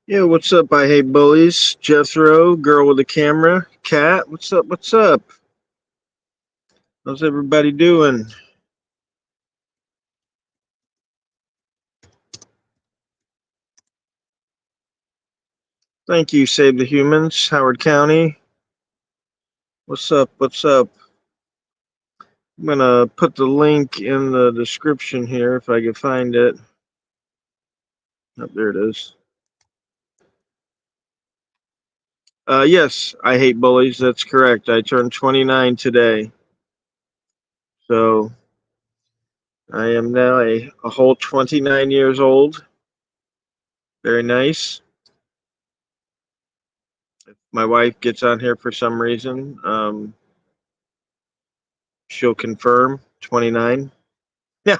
Yeah, what's up? I hate bullies. Jethro, girl with the camera. Cat, what's up? What's up? How's everybody doing? Thank you, Save the Humans, Howard County. What's up? What's up? I'm gonna put the link in the description here if I can find it. Oh, there it is. Yes, I hate bullies. That's correct. I turned 29 today, so I am now a whole 29 years old. Very nice. If my wife gets on here for some reason, she'll confirm 29. Yeah,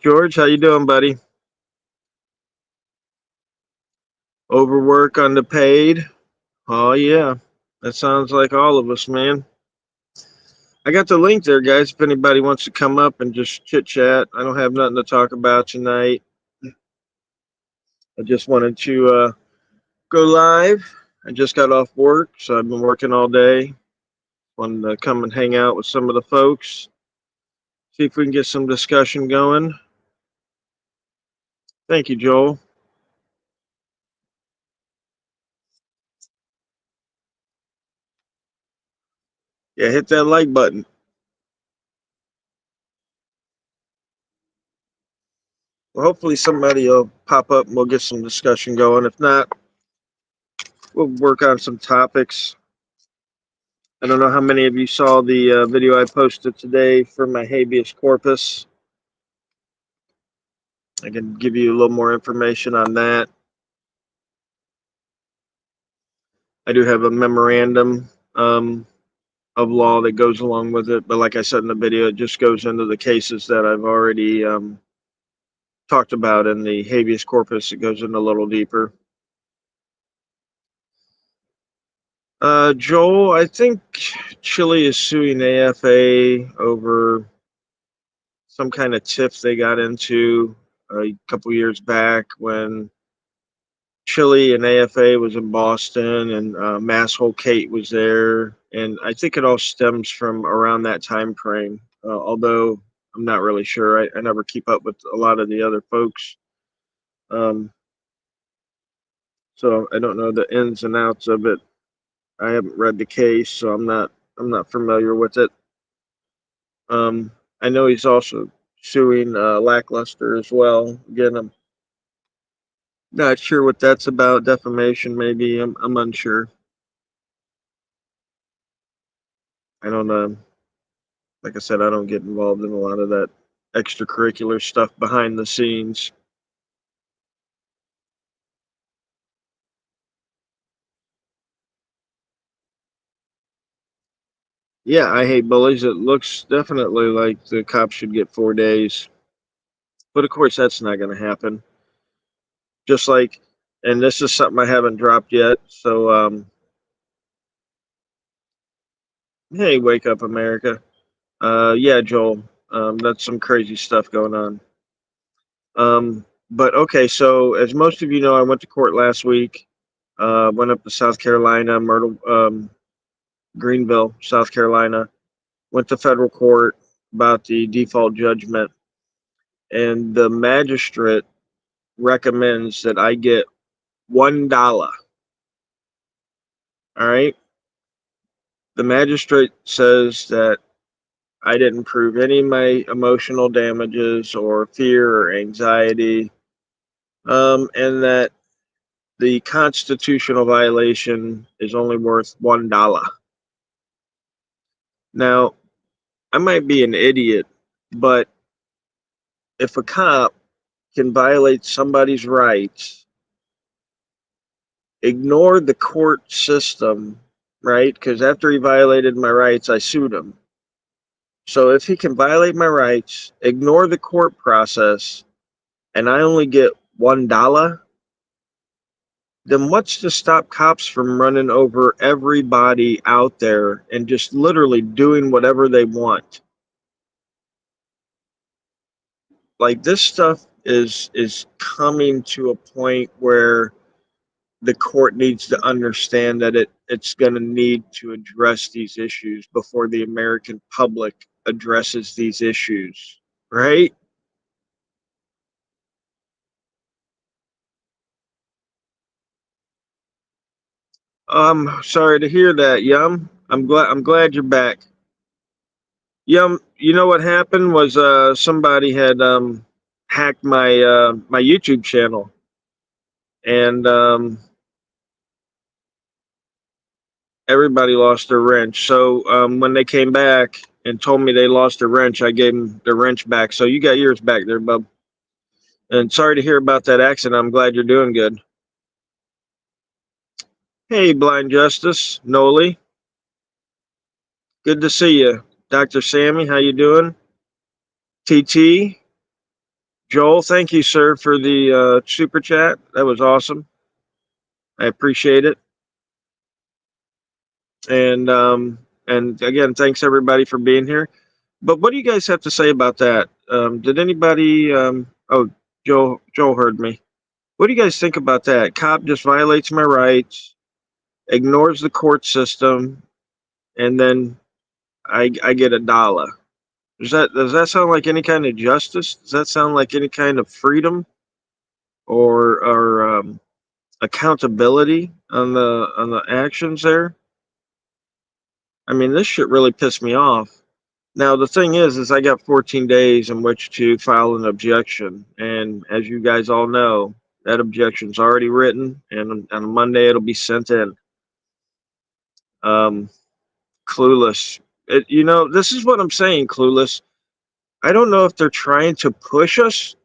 George, how you doing, buddy? Overwork, underpaid. Oh yeah, that sounds like all of us, man. I got the link there, guys. If anybody wants to come up and just chit chat, I don't have nothing to talk about tonight. I just wanted to go live. I just got off work, so I've been working all day. Wanted to come and hang out with some of the folks, see if we can get some discussion going. Thank you, Joel. Yeah, hit that like button. Well, hopefully somebody will pop up and we'll get some discussion going. If not, we'll work on some topics. I don't know how many of you saw the video I posted today for my habeas corpus. I can give you a little more information on that. I do have a memorandum of law that goes along with it, but like I said in the video, it just goes into the cases that I've already talked about in the habeas corpus. It goes in a little deeper. Joel, I think Chile is suing AFA over some kind of tiff they got into a couple years back when Chile and AFA was in Boston and Masshole Kate was there. And I think it all stems from around that time frame, although I'm not really sure. I never keep up with a lot of the other folks. Um, so I don't know the ins and outs of it. I haven't read the case, so I'm not familiar with it. I know he's also suing Lackluster as well. Again, I'm not sure what that's about. Defamation, maybe. I'm unsure. I don't know. Like I said, I don't get involved in a lot of that extracurricular stuff behind the scenes. Yeah, I hate bullies. It looks definitely like the cops should get 4 days, but of course that's not going to happen. Just like, and this is something I haven't dropped yet. So, hey, wake up, America. Yeah, Joel. That's some crazy stuff going on. But okay, so as most of you know, I went to court last week. Went up to South Carolina, Myrtle, Greenville, South Carolina. Went to federal court about the default judgment, and the magistrate recommends that I get $1. All right. The magistrate says that I didn't prove any of my emotional damages or fear or anxiety, and that the constitutional violation is only worth $1. Now, I might be an idiot, but if a cop can violate somebody's rights, ignore the court system, right? Because after he violated my rights, I sued him. So if he can violate my rights, ignore the court process, and I only get $1, then what's to stop cops from running over everybody out there and just literally doing whatever they want? Like this stuff is coming to a point where the court needs to understand that it's going to need to address these issues before the American public addresses these issues, right? Sorry to hear that, Yum. I'm glad you're back. Yum, you know what happened was somebody had hacked my YouTube channel, and everybody lost their wrench. So when they came back and told me they lost their wrench, I gave them the wrench back. So you got yours back there, bub. And sorry to hear about that accident. I'm glad you're doing good. Hey, Blind Justice, Noli, good to see you. Dr. Sammy, how you doing? TT, Joel, thank you, sir, for the super chat. That was awesome. I appreciate it. And again, thanks everybody for being here. But what do you guys have to say about that? Did anybody? Oh, Joel heard me. What do you guys think about that? Cop just violates my rights, ignores the court system, and then I get a dollar. Does that sound like any kind of justice? Does that sound like any kind of freedom or accountability on the actions there? I mean, this shit really pissed me off. Now the thing is I got 14 days in which to file an objection, and as you guys all know, that objection's already written, and on Monday it'll be sent in. Um, Clueless. This is what I'm saying, Clueless. I don't know if they're trying to push us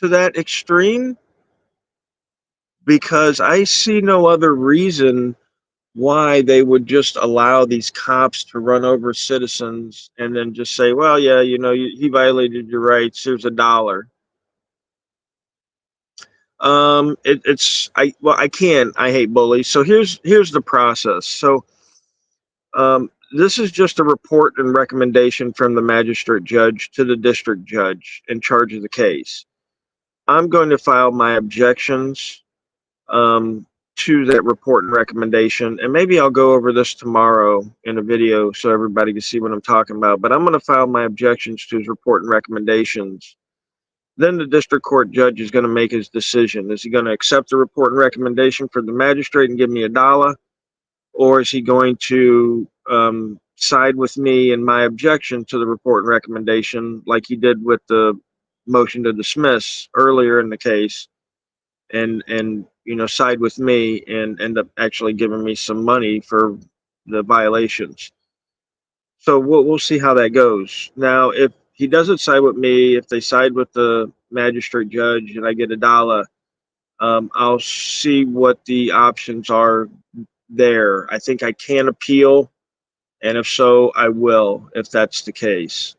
to that extreme because I see no other reason why they would just allow these cops to run over citizens and then just say, well, yeah, he violated your rights. Here's a dollar. I can. I hate bullies. So here's the process. So this is just a report and recommendation from the magistrate judge to the district judge in charge of the case. I'm going to file my objections um, to that report and recommendation. And maybe I'll go over this tomorrow in a video so everybody can see what I'm talking about. But I'm going to file my objections to his report and recommendations. Then the district court judge is going to make his decision. Is he going to accept the report and recommendation for the magistrate and give me a dollar? Or is he going to side with me in my objection to the report and recommendation like he did with the motion to dismiss earlier in the case? And side with me and end up actually giving me some money for the violations. So we'll see how that goes. Now, if he doesn't side with me, if they side with the magistrate judge and I get a dollar, I'll see what the options are there. I think I can appeal, and if so, I will, if that's the case.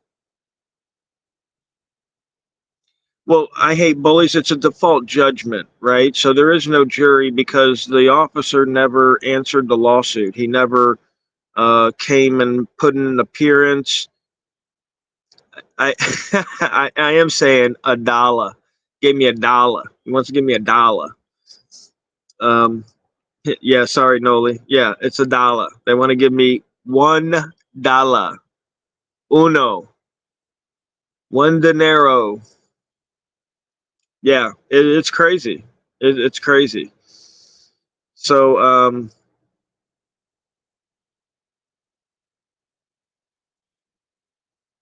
Well, I hate bullies. It's a default judgment, right? So there is no jury because the officer never answered the lawsuit. He never came and put in an appearance. I, I am saying a dollar. Gave me a dollar. He wants to give me a dollar. Um, yeah, sorry, Noli. Yeah, it's a dollar. They want to give me $1. Uno. One dinero. Yeah, it's crazy. It's crazy. So,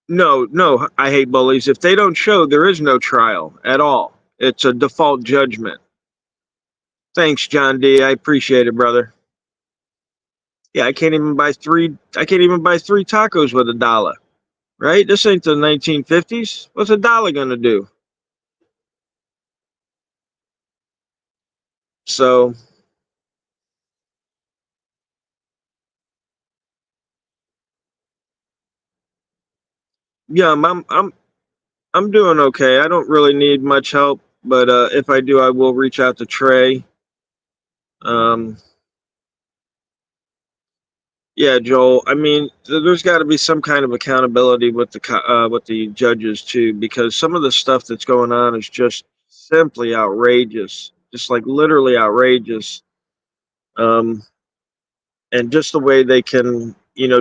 no, no, I hate bullies. If they don't show, there is no trial at all. It's a default judgment. Thanks, John D. I appreciate it, brother. Yeah, I can't even buy three tacos with a dollar. Right? This ain't the 1950s. What's a dollar gonna do? So, yeah, I'm doing okay. I don't really need much help, but if I do, I will reach out to Trey. Um, yeah, Joel. I mean, there's got to be some kind of accountability with the judges too, because some of the stuff that's going on is just simply outrageous, just like literally outrageous. Um, and just the way they can,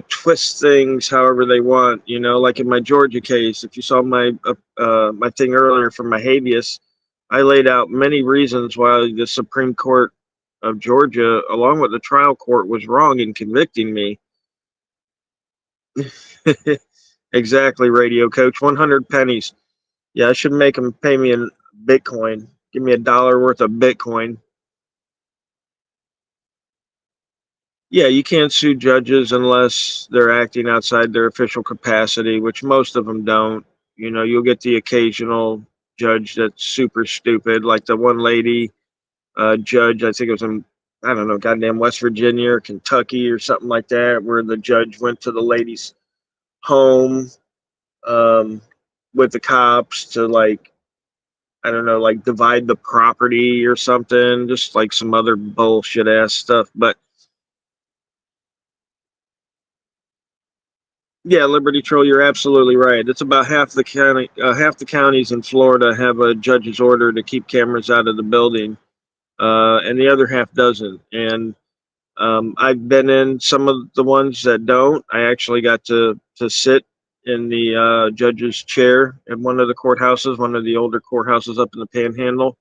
twist things however they want. Like in my Georgia case, if you saw my thing earlier from my habeas, I laid out many reasons why the Supreme Court of Georgia, along with the trial court, was wrong in convicting me. Exactly, radio coach. 100 pennies. Yeah, I should make them pay me in Bitcoin. Give me $1 worth of Bitcoin. Yeah, you can't sue judges unless they're acting outside their official capacity, which most of them don't. You'll get the occasional judge that's super stupid, like the one lady judge, I think it was in, I don't know, goddamn West Virginia or Kentucky or something like that, where the judge went to the lady's home um, with the cops to, like, I don't know, like divide the property or something, just like some other bullshit ass stuff. But yeah, Liberty Troll, you're absolutely right. It's about half the counties in Florida have a judge's order to keep cameras out of the building, and the other half doesn't. And I've been in some of the ones that don't. I actually got to sit in the judge's chair at one of the courthouses, one of the older courthouses up in the Panhandle.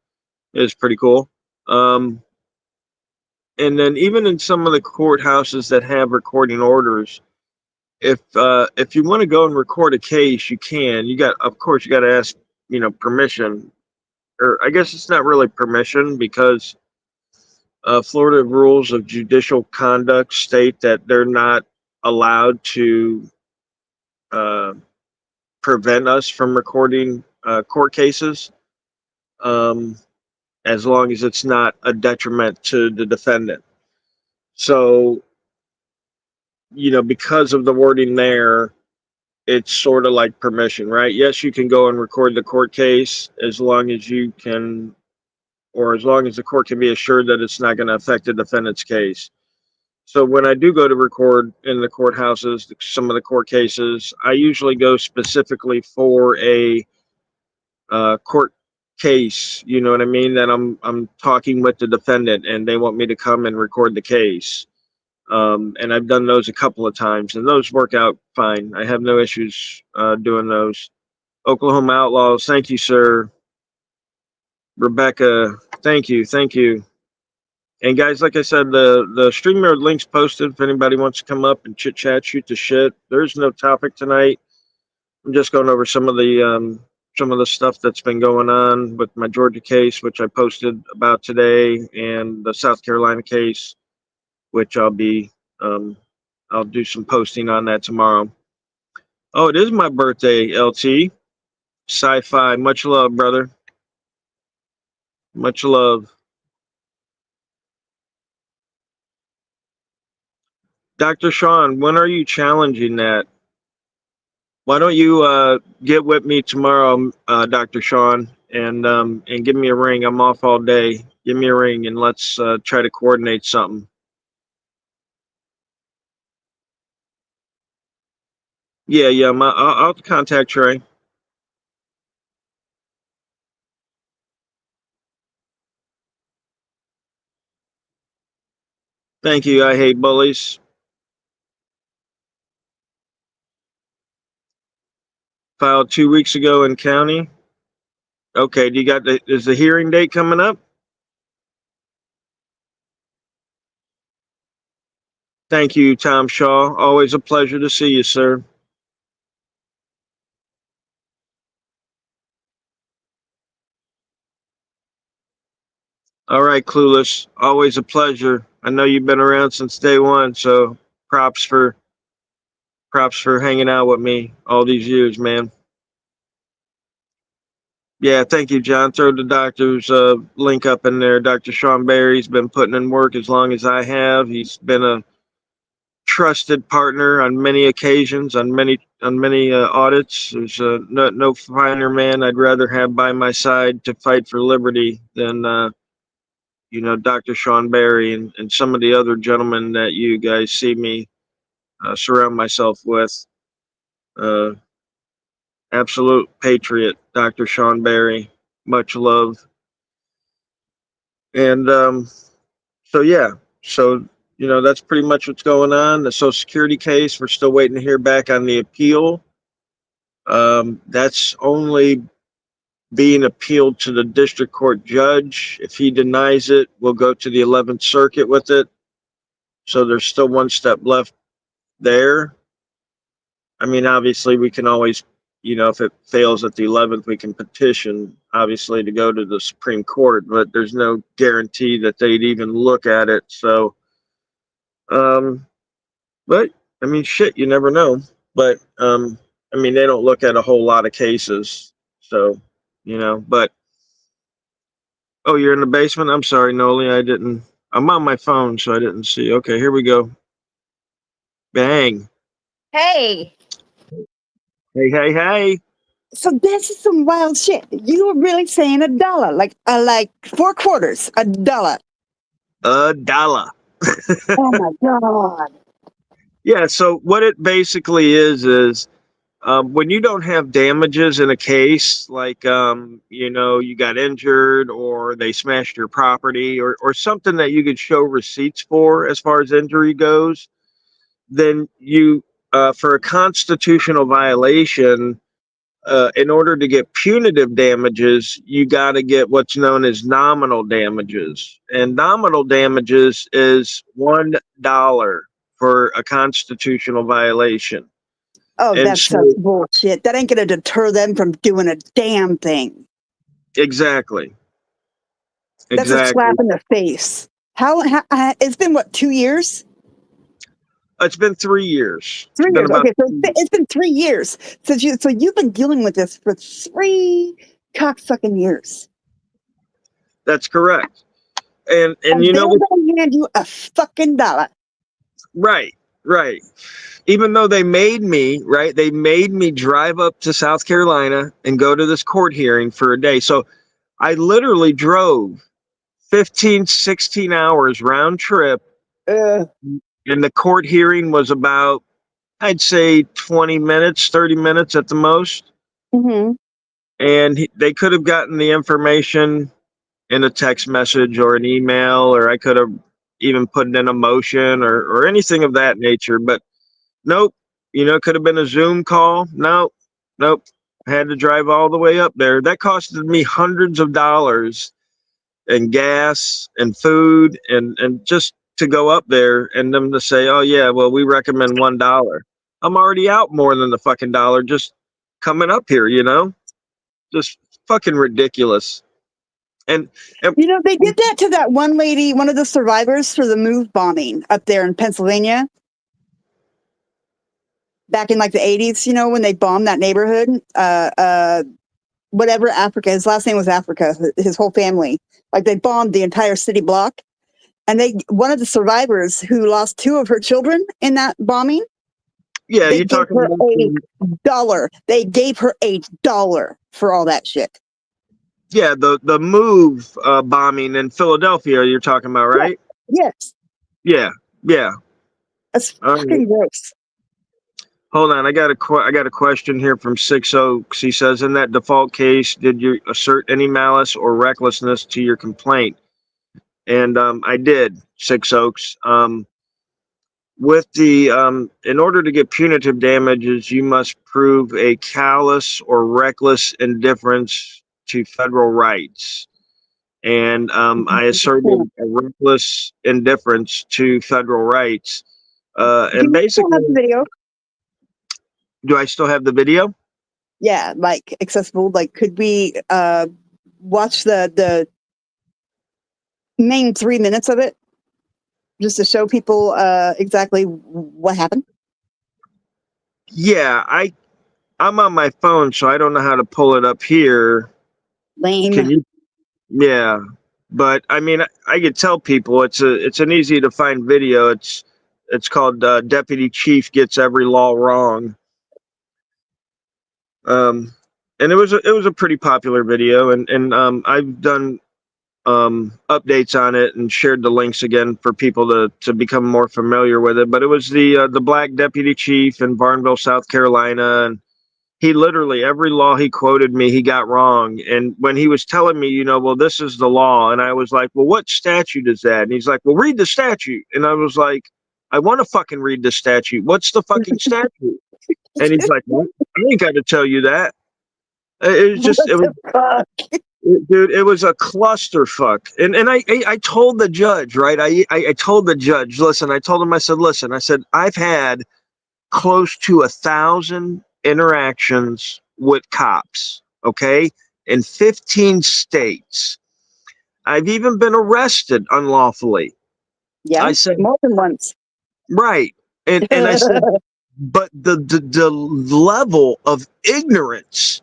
It was pretty cool. Um, and then even in some of the courthouses that have recording orders, if you want to go and record a case, you can. Of course, you got to ask, permission, or I guess it's not really permission because Florida rules of judicial conduct state that they're not allowed to uh, prevent us from recording court cases, um, as long as it's not a detriment to the defendant. So, because of the wording there, it's sort of like permission, right? Yes, you can go and record the court case as long as you can, or as long as the court can be assured that it's not going to affect the defendant's case. So when I do go to record in the courthouses, some of the court cases, I usually go specifically for a court case. You know what I mean? That I'm talking with the defendant, and they want me to come and record the case. And I've done those a couple of times, and those work out fine. I have no issues doing those. Oklahoma Outlaws, thank you, sir. Rebecca, thank you, thank you. And guys, like I said, the StreamYard link's posted. If anybody wants to come up and chit chat, shoot the shit. There's no topic tonight. I'm just going over some of the stuff that's been going on with my Georgia case, which I posted about today, and the South Carolina case, which I'll do some posting on that tomorrow. Oh, it is my birthday, LT. Sci-fi. Much love, brother. Much love. Dr. Sean, when are you challenging that? Why don't you get with me tomorrow, Dr. Sean, and give me a ring. I'm off all day. Give me a ring and let's try to coordinate something. Yeah, yeah. I'll contact Trey. Thank you. I hate bullies. Filed 2 weeks ago in county. Okay. Is the hearing date coming up? Thank you, Tom Shaw. Always a pleasure to see you, sir. All right, Clueless. Always a pleasure. I know you've been around since day one, so props for props for hanging out with me all these years, man. Yeah, thank you, John. Throw the doctor's link up in there. Dr. Sean Barry's been putting in work as long as I have. He's been a trusted partner on many occasions, on many audits. There's no finer man I'd rather have by my side to fight for liberty than Dr. Sean Barry and some of the other gentlemen that you guys see me surround myself with. Uh, Absolute patriot, Dr. Sean Barry. Much love. And so, yeah. So, that's pretty much what's going on. The Social Security case, we're still waiting to hear back on the appeal. That's only being appealed to the district court judge. If he denies it, we'll go to the 11th Circuit with it. So there's still one step left there. I mean, obviously, we can always, if it fails at the 11th, we can petition, obviously, to go to the Supreme Court, but there's no guarantee that they'd even look at it. So, um, but I mean, shit, you never know. But I mean, they don't look at a whole lot of cases. So, but oh, you're in the basement? I'm sorry, Noli. I didn't. I'm on my phone, so I didn't see. Okay, here we go. Bang. Hey, Hey, hey, hey. so this is some wild shit. You were really saying $1, like 4 quarters, $1. $1. Oh my god! Yeah, so what it basically is when you don't have damages in a case, like you got injured or they smashed your property or something that you could show receipts for as far as injury goes, then you for a constitutional violation, in order to get punitive damages, you got to get what's known as nominal damages. And nominal damages is $1 for a constitutional violation. Oh, And that's such so, bullshit. That ain't gonna deter them from doing a damn thing. exactly. That's a slap Exactly. in the face. How it's been what, 2 years? It's been 3 years. It's 3 been years. about. Okay, so it's been 3 years since you. So you've been dealing with this for 3 cocksucking years, That's correct. And and you they're know what? gonna hand you a fucking dollar. Right, right. Even though they made me, right, they made me drive up to South Carolina and go to this court hearing for a day. So I literally drove 15, 16 hours round trip, Uh, and the court hearing was about, I'd say, 20 minutes, 30 minutes at the most. mm-hmm. And they could have gotten the information in a text message or an email, or I could have even put it in a motion or anything of that nature. But nope, it could have been a Zoom call. Nope, nope. I had to drive all the way up there. That costed me hundreds of dollars and gas and food and just to go up there and them to say, oh yeah, well we recommend $1. I'm already out more than the fucking dollar just coming up here, just fucking ridiculous. And, and They did that to that one lady, one of the survivors for the move bombing up there in Pennsylvania back in like the 80s, when they bombed that neighborhood. Whatever, Africa. His last name was Africa, his whole family. Like they bombed the entire city block. And one of the survivors who lost 2 of her children in that bombing, yeah, they you're gave talking her about $1. They gave her $1 for all that shit. yeah, the move bombing in Philadelphia you're talking about, right? Yes. Yeah, yeah. That's All right. fucking gross. Hold on, I got a question here from Six Oaks. He says, in that default case, did you assert any malice or recklessness to your complaint? And I did, Six Oaks. With the in order to get punitive damages, you must prove a callous or reckless indifference to federal rights. And I asserted a reckless indifference to federal rights. Do And you still have the basically, video? do I still have the video? Yeah, like accessible. Like, could we watch the main 3 minutes of it just to show people exactly what happened? Yeah, I'm on my phone, so I don't know how to pull it up here. Can Lame. you? Yeah, but I mean, I could tell people it's an easy to find video. It's called Deputy Chief Gets Every Law Wrong. And it was a pretty popular video, and I've done updates on it and shared the links again for people to become more familiar with it. But it was the black deputy chief in Barnville, South Carolina, and he literally, every law he quoted me, he got wrong. And when he was telling me, well, this is the law, and I was like, well, what statute is that? And he's like, well, read the statute. And I was like, I want to fucking read the statute. What's the fucking statute? And he's like, well, I ain't got to tell you that. It was What just, the fuck? dude, it was a clusterfuck. And I told the judge, right? I told the judge, listen, I told him, I said, I've had close to 1,000 interactions with cops, okay, in 15 states. I've even been arrested unlawfully. Yeah, I said, more than once. right. And I said, but the level of ignorance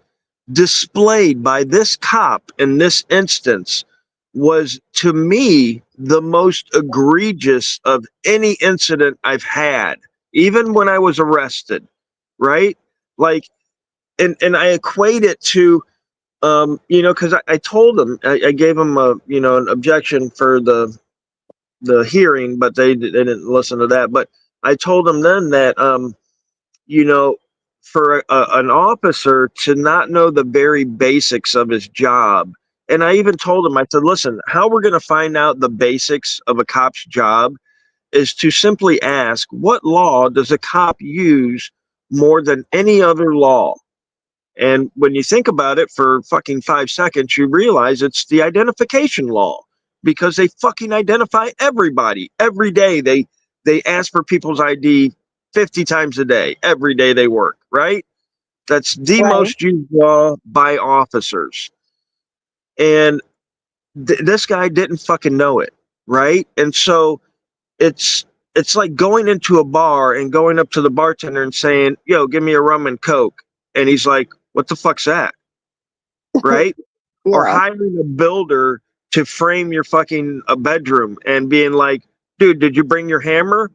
displayed by this cop in this instance was, to me, the most egregious of any incident I've had, even when I was arrested, right? Like, and I equate it to, because I told him, I gave him an objection for the hearing, but they didn't listen to that. But I told him then that, you know, for an officer to not know the very basics of his job. And I even told him, I said, listen, how we're going to find out the basics of a cop's job is to simply ask, what law does a cop use more than any other law? And when you think about it for fucking 5 seconds, you realize it's the identification law, because they fucking identify everybody every day. They ask for people's ID 50 times a day, every day they work, right? That's the Right. most used law by officers. And this guy didn't fucking know it, right? And so it's it's like going into a bar and going up to the bartender and saying, "Yo, give me a rum and coke," and he's like, "What the fuck's that?" Right? Or Yeah. hiring a builder to frame your fucking a bedroom and being like, "Dude, did you bring your hammer?"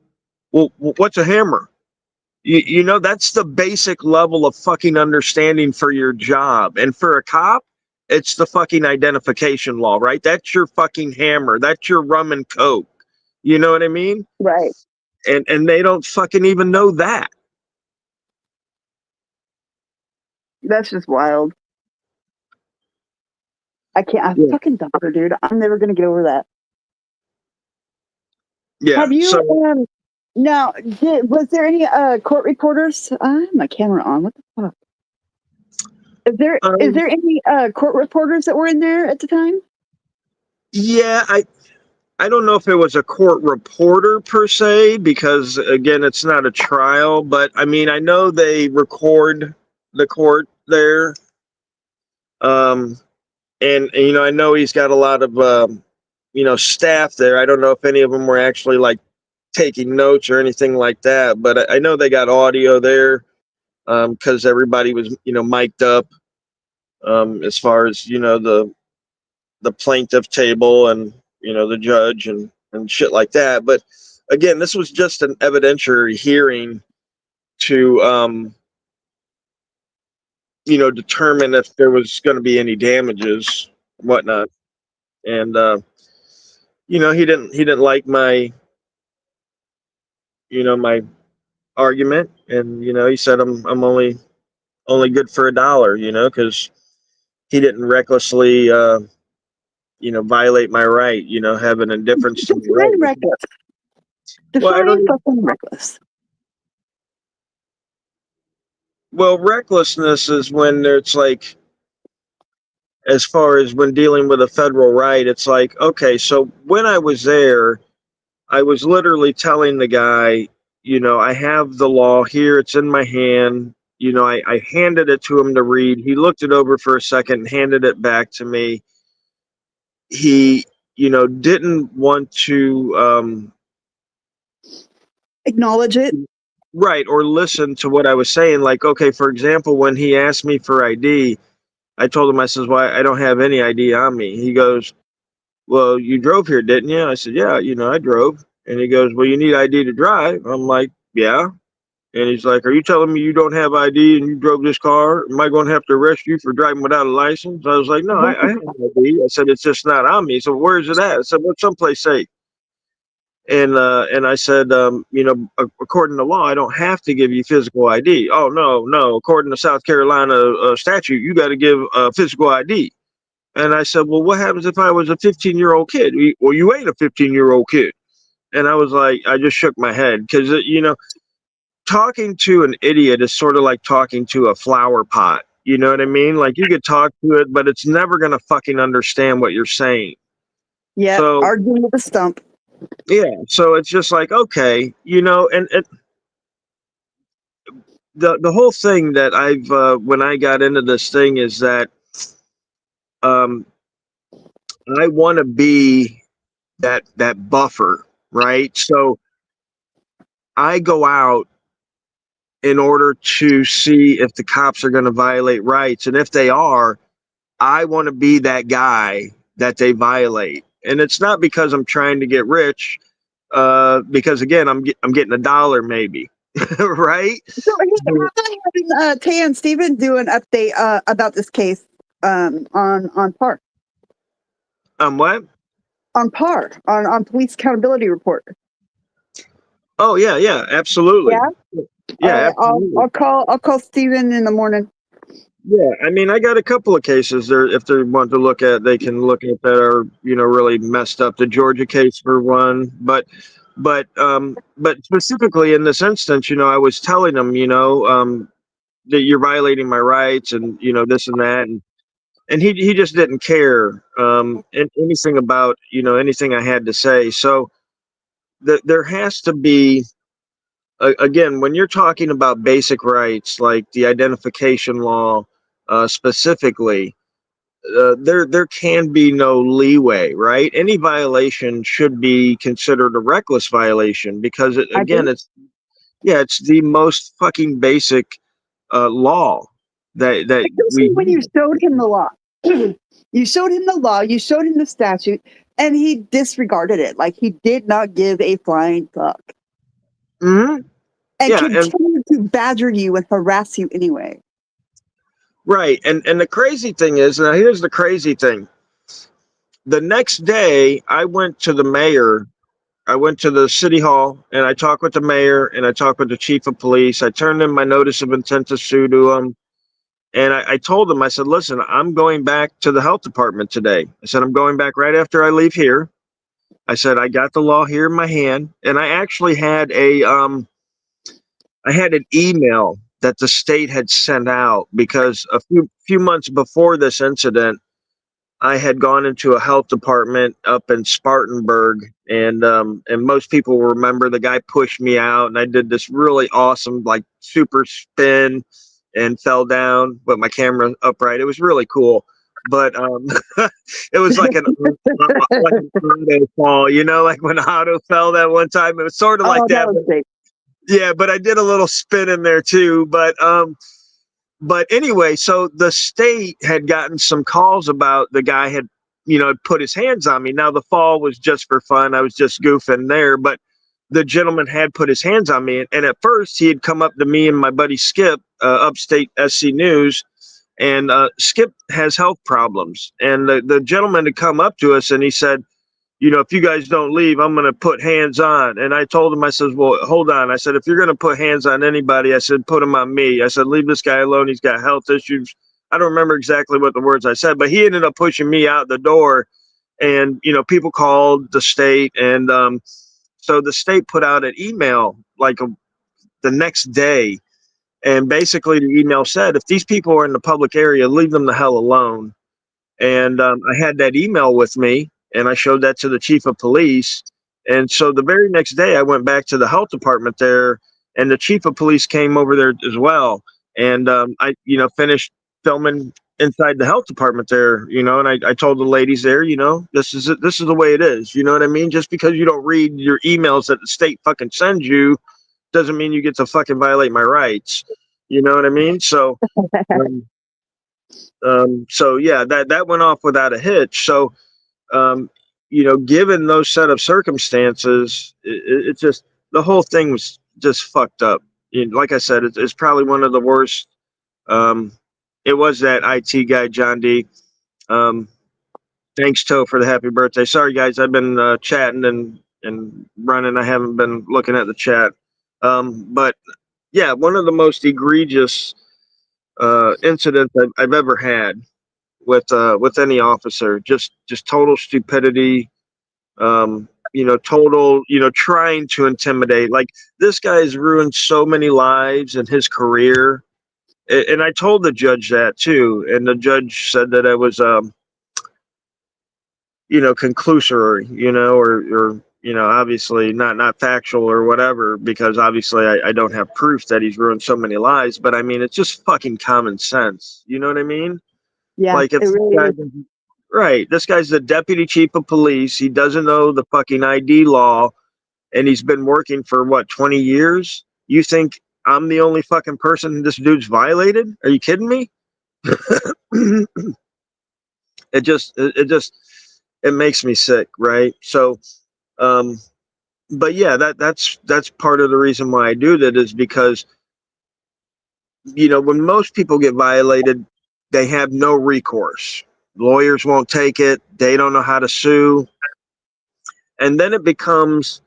Well, what's a hammer? That's the basic level of fucking understanding for your job. And for a cop, it's the fucking identification law, right? That's your fucking hammer. That's your rum and coke. You know what I mean? Right. And they don't fucking even know that. That's just wild. I can't. I Yeah. fucking daughter, dude. I'm never gonna get over that. Yeah. Have you? So Now, was there any court reporters? My camera on. What the fuck? Is um, there any court reporters that were in there at the time? yeah, I don't know if it was a court reporter per se, because again, it's not a trial, but I mean, I know they record the court there. Um, and I know he's got a lot of staff there. I don't know if any of them were actually like taking notes or anything like that, but I know they got audio there, because everybody was mic'd up, as far as the plaintiff table and the judge and shit like that. But again, this was just an evidentiary hearing to determine if there was going to be any damages, whatnot. And he didn't like my argument, and he said I'm only good for $1, because he didn't recklessly violate my right, have an indifference to my Define right. reckless. Well, I Define don't. fucking reckless. Well, recklessness is when it's like, as far as when dealing with a federal right, it's like, okay, so when I was there, I was literally telling the guy, I have the law here, it's in my hand. I handed it to him to read. He looked it over for a second and handed it back to me. He, didn't want to, Acknowledge it. right, or listen to what I was saying. Like, okay, for example, when he asked me for ID, I told him, I says, well, I don't have any ID on me. He goes, well, you drove here, didn't you? I said, yeah, I drove. And he goes, well, you need ID to drive. I'm like, yeah. And he's like, are you telling me you don't have ID and you drove this car? Am I going to have to arrest you for driving without a license? I was like, no, What I have ID. I said, it's just not on me. So where is it at? I said, well, someplace safe. And I said, according to law, I don't have to give you physical ID. Oh no, no, according to South Carolina statute, you got to give physical ID. And I said, well, what happens if I was a 15-year-old kid? Well, you ain't a 15-year-old kid. And I was like, I just shook my head because talking to an idiot is sort of like talking to a flower pot. You know what I mean? Like you could talk to it, but it's never gonna fucking understand what you're saying. Yep, So arguing with a stump. yeah, so it's just like okay, and the whole thing that I've when I got into this thing is that um, I want to be that buffer, right? So I go out in order to see if the cops are going to violate rights, and if they are, I want to be that guy that they violate. And it's not because I'm trying to get rich, because again, I'm getting a dollar maybe, right? So hey, how about having Taya and Steven do an update about this case on par What? on police accountability report. Oh yeah, yeah, absolutely. Yeah. All Yeah, right. absolutely. I'll call Steven in the morning. Yeah, I mean, I got a couple of cases there. If they want to look at, they can look at that are really messed up. The Georgia case for one, but specifically in this instance, I was telling them, that you're violating my rights, and this and that, and he just didn't care anything about anything I had to say. So there has to be again, when you're talking about basic rights like the identification law, specifically, there can be no leeway, right? Any violation should be considered a reckless violation because I again, agree. it's the most fucking basic law that we Especially when you showed him the law. You showed him the law, you showed him the statute, and he disregarded it. Like he did not give a flying fuck. hmm And yeah, and continued to badger you and harass you anyway. right, and the crazy thing is, now here's the crazy thing. The next day, I went to the mayor. I went to the city hall and I talked with the mayor and I talked with the chief of police. I turned in my notice of intent to sue to him. And I told him, I said, listen, I'm going back to the health department today. I said, I'm going back right after I leave here. I said, I got the law here in my hand. And I actually had I had an email that the state had sent out because a few months before this incident, I had gone into a health department up in Spartanburg, and most people remember the guy pushed me out, and I did this really awesome like super spin and fell down with my camera upright. It was really cool, but it was like an auto fall, like when Otto fell that one time. It was sort of like Oh, that that, was but great. yeah, but I did a little spin in there too, but anyway, so the state had gotten some calls about the guy had, put his hands on me. Now the fall was just for fun. I was just goofing there, but the gentleman had put his hands on me. And at first he had come up to me and my buddy Skip, upstate SC News. And Skip has health problems. And the gentleman had come up to us and he said, if you guys don't leave, I'm going to put hands on. And I told him, I said, well, hold on. I said, if you're going to put hands on anybody, I said, put them on me. I said, leave this guy alone. He's got health issues. I don't remember exactly what the words I said, but he ended up pushing me out the door. And, people called the state. And so the state put out an email like the next day. And basically the email said, if these people are in the public area, leave them the hell alone. And I had that email with me, and I showed that to the chief of police. And so the very next day, I went back to the health department there, and the chief of police came over there as well. And I, finished filming inside the health department there, and I told the ladies there, this is the way it is. You know what I mean? Just because you don't read your emails that the state fucking sends you doesn't mean you get to fucking violate my rights. You know what I mean? Um, so yeah, that went off without a hitch. So, um, given those set of circumstances, it just the whole thing was just fucked up. Like I said, it's probably one of the worst. Um, it was that IT guy, John D. Um, Thanks, Toe, for the happy birthday. Sorry, guys, I've been chatting and and running. I haven't been looking at the chat. But yeah, one of the most egregious incidents I've ever had with any officer. Just total stupidity. Total, trying to intimidate. Like, this guy's ruined so many lives in his career. And I told the judge that too, and the judge said that it was conclusory, or obviously not factual or whatever, because obviously I don't have proof that he's ruined so many lives. But I mean, it's just fucking common sense. You know what I mean? Yeah, Like, if it this really guy, is. right, this guy's the deputy chief of police. He doesn't know the fucking ID law, and he's been working for what, 20 years? You think I'm the only fucking person this dude's violated? Are you kidding me? It makes me sick, right? So, um, but yeah, that's part of the reason why I do that, is because when most people get violated, they have no recourse. Lawyers won't take it. They don't know how to sue, and then it becomes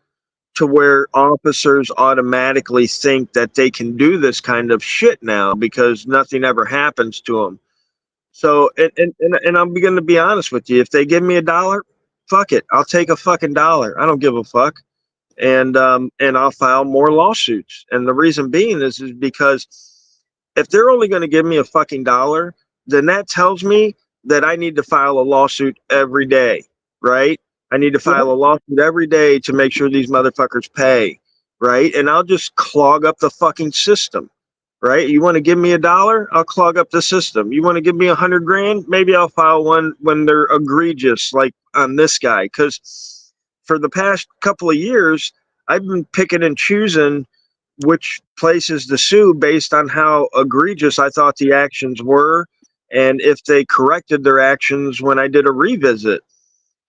to where officers automatically think that they can do this kind of shit now because nothing ever happens to them. So, and I'm going to be honest with you. If they give me $1, fuck it. I'll take a fucking dollar. I don't give a fuck. And I'll file more lawsuits. And the reason being is because if they're only going to give me a fucking dollar, then that tells me that I need to file a lawsuit every day, right? I need to Yep. file a lawsuit every day to make sure these motherfuckers pay, right? And I'll just clog up the fucking system, right? You want to give me $1? I'll clog up the system. You want to give me 100 grand? Maybe I'll file one when they're egregious, like on this guy. Because for the past couple of years, I've been picking and choosing which places to sue based on how egregious I thought the actions were, and if they corrected their actions when I did a revisit.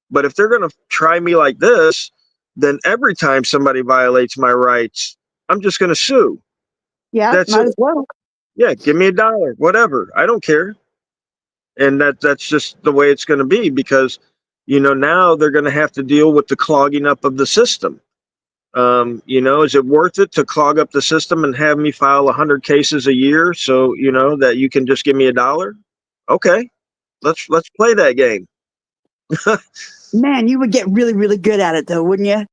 But if they're going to try me like this, then every time somebody violates my rights, I'm just going to sue. Yeah, That's it. might as well. Yeah, give me $1, whatever. I don't care. And that's just the way it's going to be, because now they're going to have to deal with the clogging up of the system. Is it worth it to clog up the system and have me file 100 cases a year so that you can just give me $1? Okay, let's play that game. Man, you would get really, really good at it, though, wouldn't you?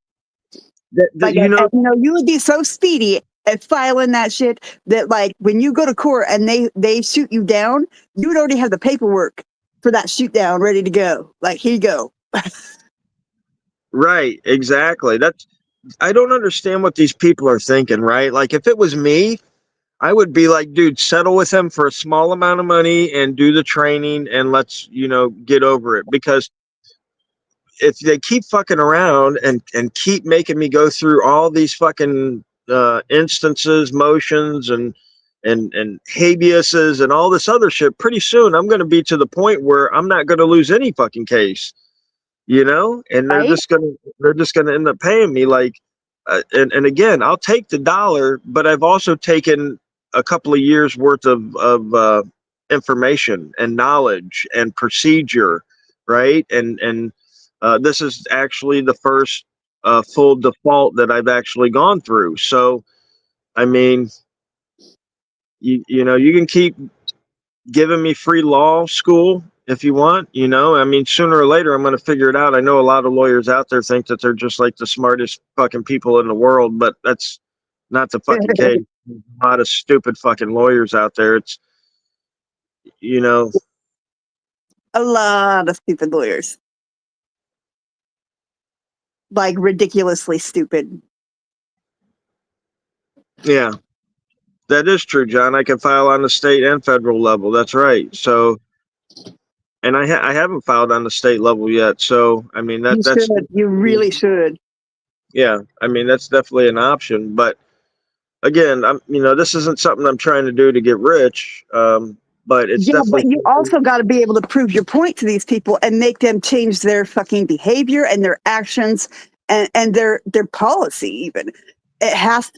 Like, you would be so speedy at filing that shit that, like, when you go to court and they shoot you down, you would already have the paperwork for that shoot down ready to go. Like, here you go. Right, exactly. I don't understand what these people are thinking, right? Like, if it was me, I would be like, dude, settle with him for a small amount of money and do the training, and let's, get over it. Because if they keep fucking around and keep making me go through all these fucking instances, motions, and habeases and all this other shit, pretty soon I'm going to be to the point where I'm not going to lose any fucking case, and they're Right? just gonna end up paying me like, and again, I'll take the dollar, but I've also taken a couple of years worth of information and knowledge and procedure, right? And this is actually the first full default that I've actually gone through. So, I mean, you can keep giving me free law school if you want. I mean, sooner or later I'm going to figure it out. I know a lot of lawyers out there think that they're just like the smartest fucking people in the world, but that's not the fucking case. There's a lot of stupid fucking lawyers out there. It's you know A lot of stupid lawyers. Like, ridiculously stupid. yeah, that is true, John. I can file on the state and federal level. That's right. So, and I haven't filed on the state level yet. So, I mean, You that's should. You really should. yeah. I mean, that's definitely an option. But again, this isn't something I'm trying to do to get rich. But it's Yeah, but definitely you also got to be able to prove your point to these people and make them change their fucking behavior and their actions and their policy. Even that's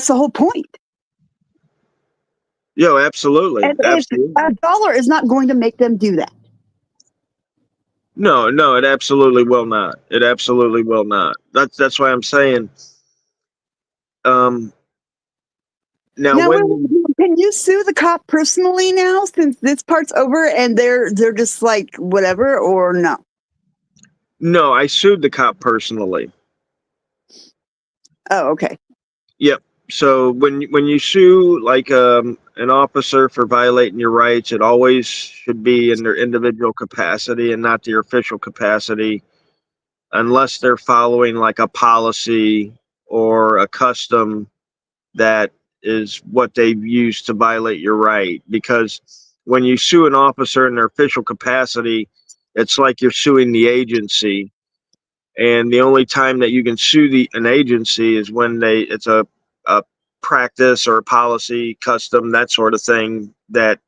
the whole point. absolutely, And absolutely. $1 is not going to make them do that. No, no, it absolutely will not. It absolutely will not. That's why I'm saying. Um, now, Now, wait, when can you sue the cop personally now since this part's over and they're just like whatever or no? no, I sued the cop personally. Oh, okay. Yep. So when you sue like an officer for violating your rights, it always should be in their individual capacity and not their official capacity, unless they're following like a policy or a custom that is what they've used to violate your right. Because when you sue an officer in their official capacity, it's like you're suing the agency, and the only time that you can sue an agency is when it's a practice or a policy, custom, that sort of thing that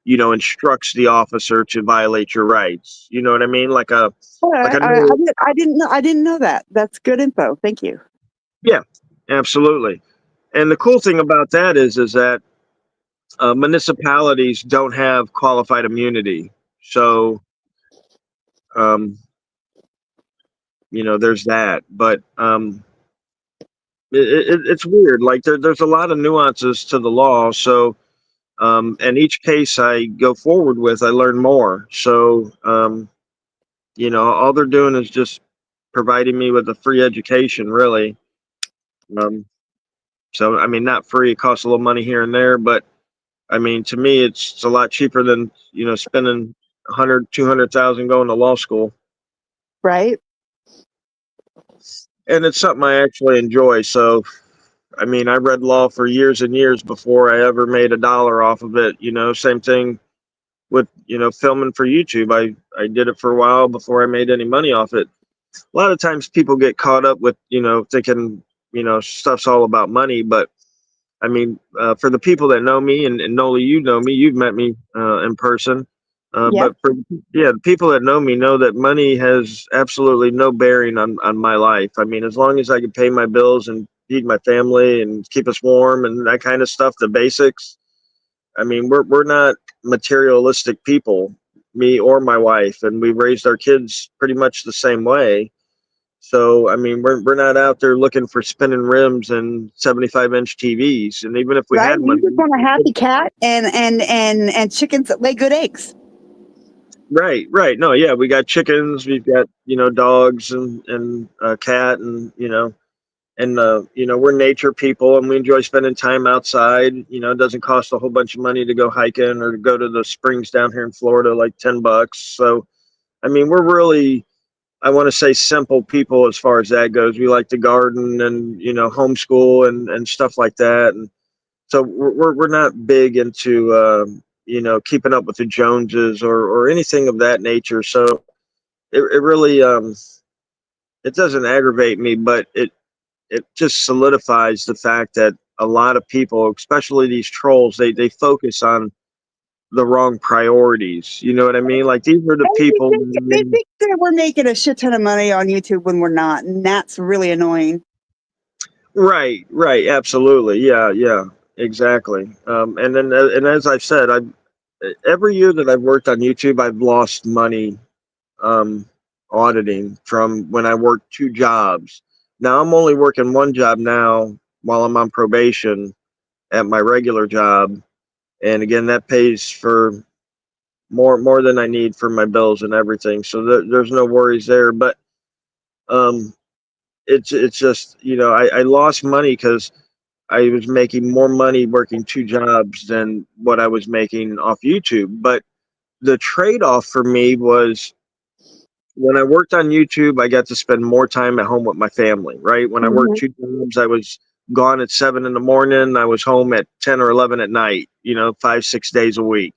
instructs the officer to violate your rights. You know what I mean? All Like right. a no, I didn't know that. That's good info. Thank you. yeah, absolutely. And the cool thing about that is that municipalities don't have qualified immunity, so um, there's that. But it's weird. Like there's a lot of nuances to the law. So, and each case I go forward with, I learn more. So, all they're doing is just providing me with a free education, really. Um, so, I mean, not free. It costs a little money here and there, but I mean, to me, it's a lot cheaper than spending 100, 200,000 going to law school. Right. And it's something I actually enjoy. So, I mean, I read law for years and years before I ever made a dollar off of it. Same thing with filming for YouTube. I did it for a while before I made any money off it. A lot of times people get caught up with thinking stuff's all about money, but I mean, for the people that know me, and Nola, you know me, you've met me in person. Yep. But for the people that know me know that money has absolutely no bearing on my life. I mean, as long as I can pay my bills and feed my family and keep us warm and that kind of stuff, the basics. I mean, we're not materialistic people, me or my wife, and we raised our kids pretty much the same way. So I mean, we're not out there looking for spinning rims and 75-inch TVs. And even if we Right. had You money, just want a happy cat and chickens that lay good eggs. right, right. No, yeah, we got chickens, we've got dogs and a cat, and we're nature people, and we enjoy spending time outside. It doesn't cost a whole bunch of money to go hiking or to go to the springs down here in Florida, like $10. So I mean, we're really, I want to say, simple people as far as that goes. We like to garden and homeschool and stuff like that, and so we're not big into keeping up with the Joneses or anything of that nature. So it really it doesn't aggravate me, but it just solidifies the fact that a lot of people, especially these trolls, they focus on the wrong priorities. You know what I mean? Like these are the And people. they think that we're making a shit ton of money on YouTube when we're not, and that's really annoying. Right, right, absolutely, yeah, yeah, exactly. And then, and as I've said, I every year that I've worked on YouTube, I've lost money um, auditing from when I worked two jobs. Now I'm only working one job now while I'm on probation at my regular job, and again, that pays for more than I need for my bills and everything. So there's no worries there. But um, it's just I lost money because I was making more money working two jobs than what I was making off YouTube. But the trade off for me was when I worked on YouTube, I got to spend more time at home with my family, right? When I worked Mhm. two jobs, I was gone at 7 in the morning. I was home at 10 or 11 at night, 5, 6 days a week.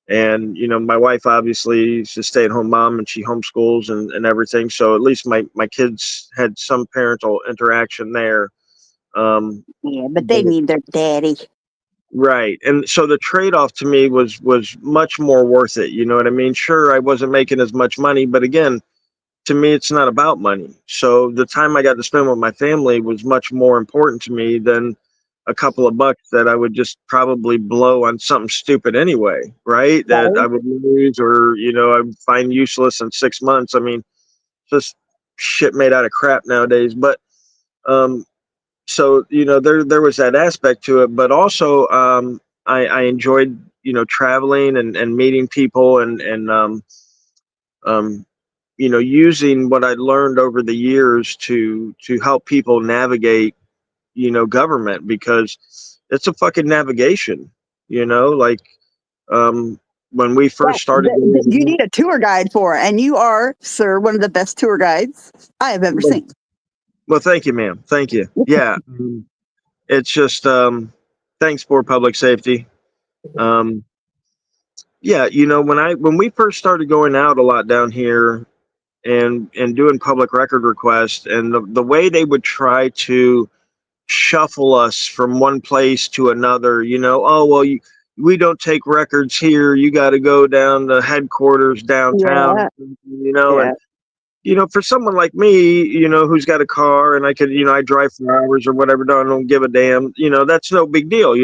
And, my wife obviously is a stay at home mom and she homeschools and everything. So at least my kids had some parental interaction there. Yeah, but they But need their daddy. right. And so the trade-off to me was much more worth it. You know what I mean? Sure, I wasn't making as much money, but again, to me it's not about money. So the time I got to spend with my family was much more important to me than a couple of bucks that I would just probably blow on something stupid anyway, right? That I Right. would lose or, I would find useless in 6 months. I mean, just shit made out of crap nowadays. But um, so there was that aspect to it, but also I enjoyed traveling and meeting people and um, using what I learned over the years to help people navigate government, because it's a fucking navigation, like um, when we That, first started you going need a tour guide for it, and you are, sir, one of the best tour guides I have ever out. seen. Well, thank you, ma'am. Thank you. Yeah, it's just thanks for public safety. Um, yeah, when we first started going out a lot down here and doing public record requests, and the way they would try to shuffle us from one place to another, oh well, we don't take records here. You got to go down to headquarters downtown, Yeah, and yeah, for someone like me, who's got a car and I could, I drive for hours or whatever, don't give a damn, that's no big deal,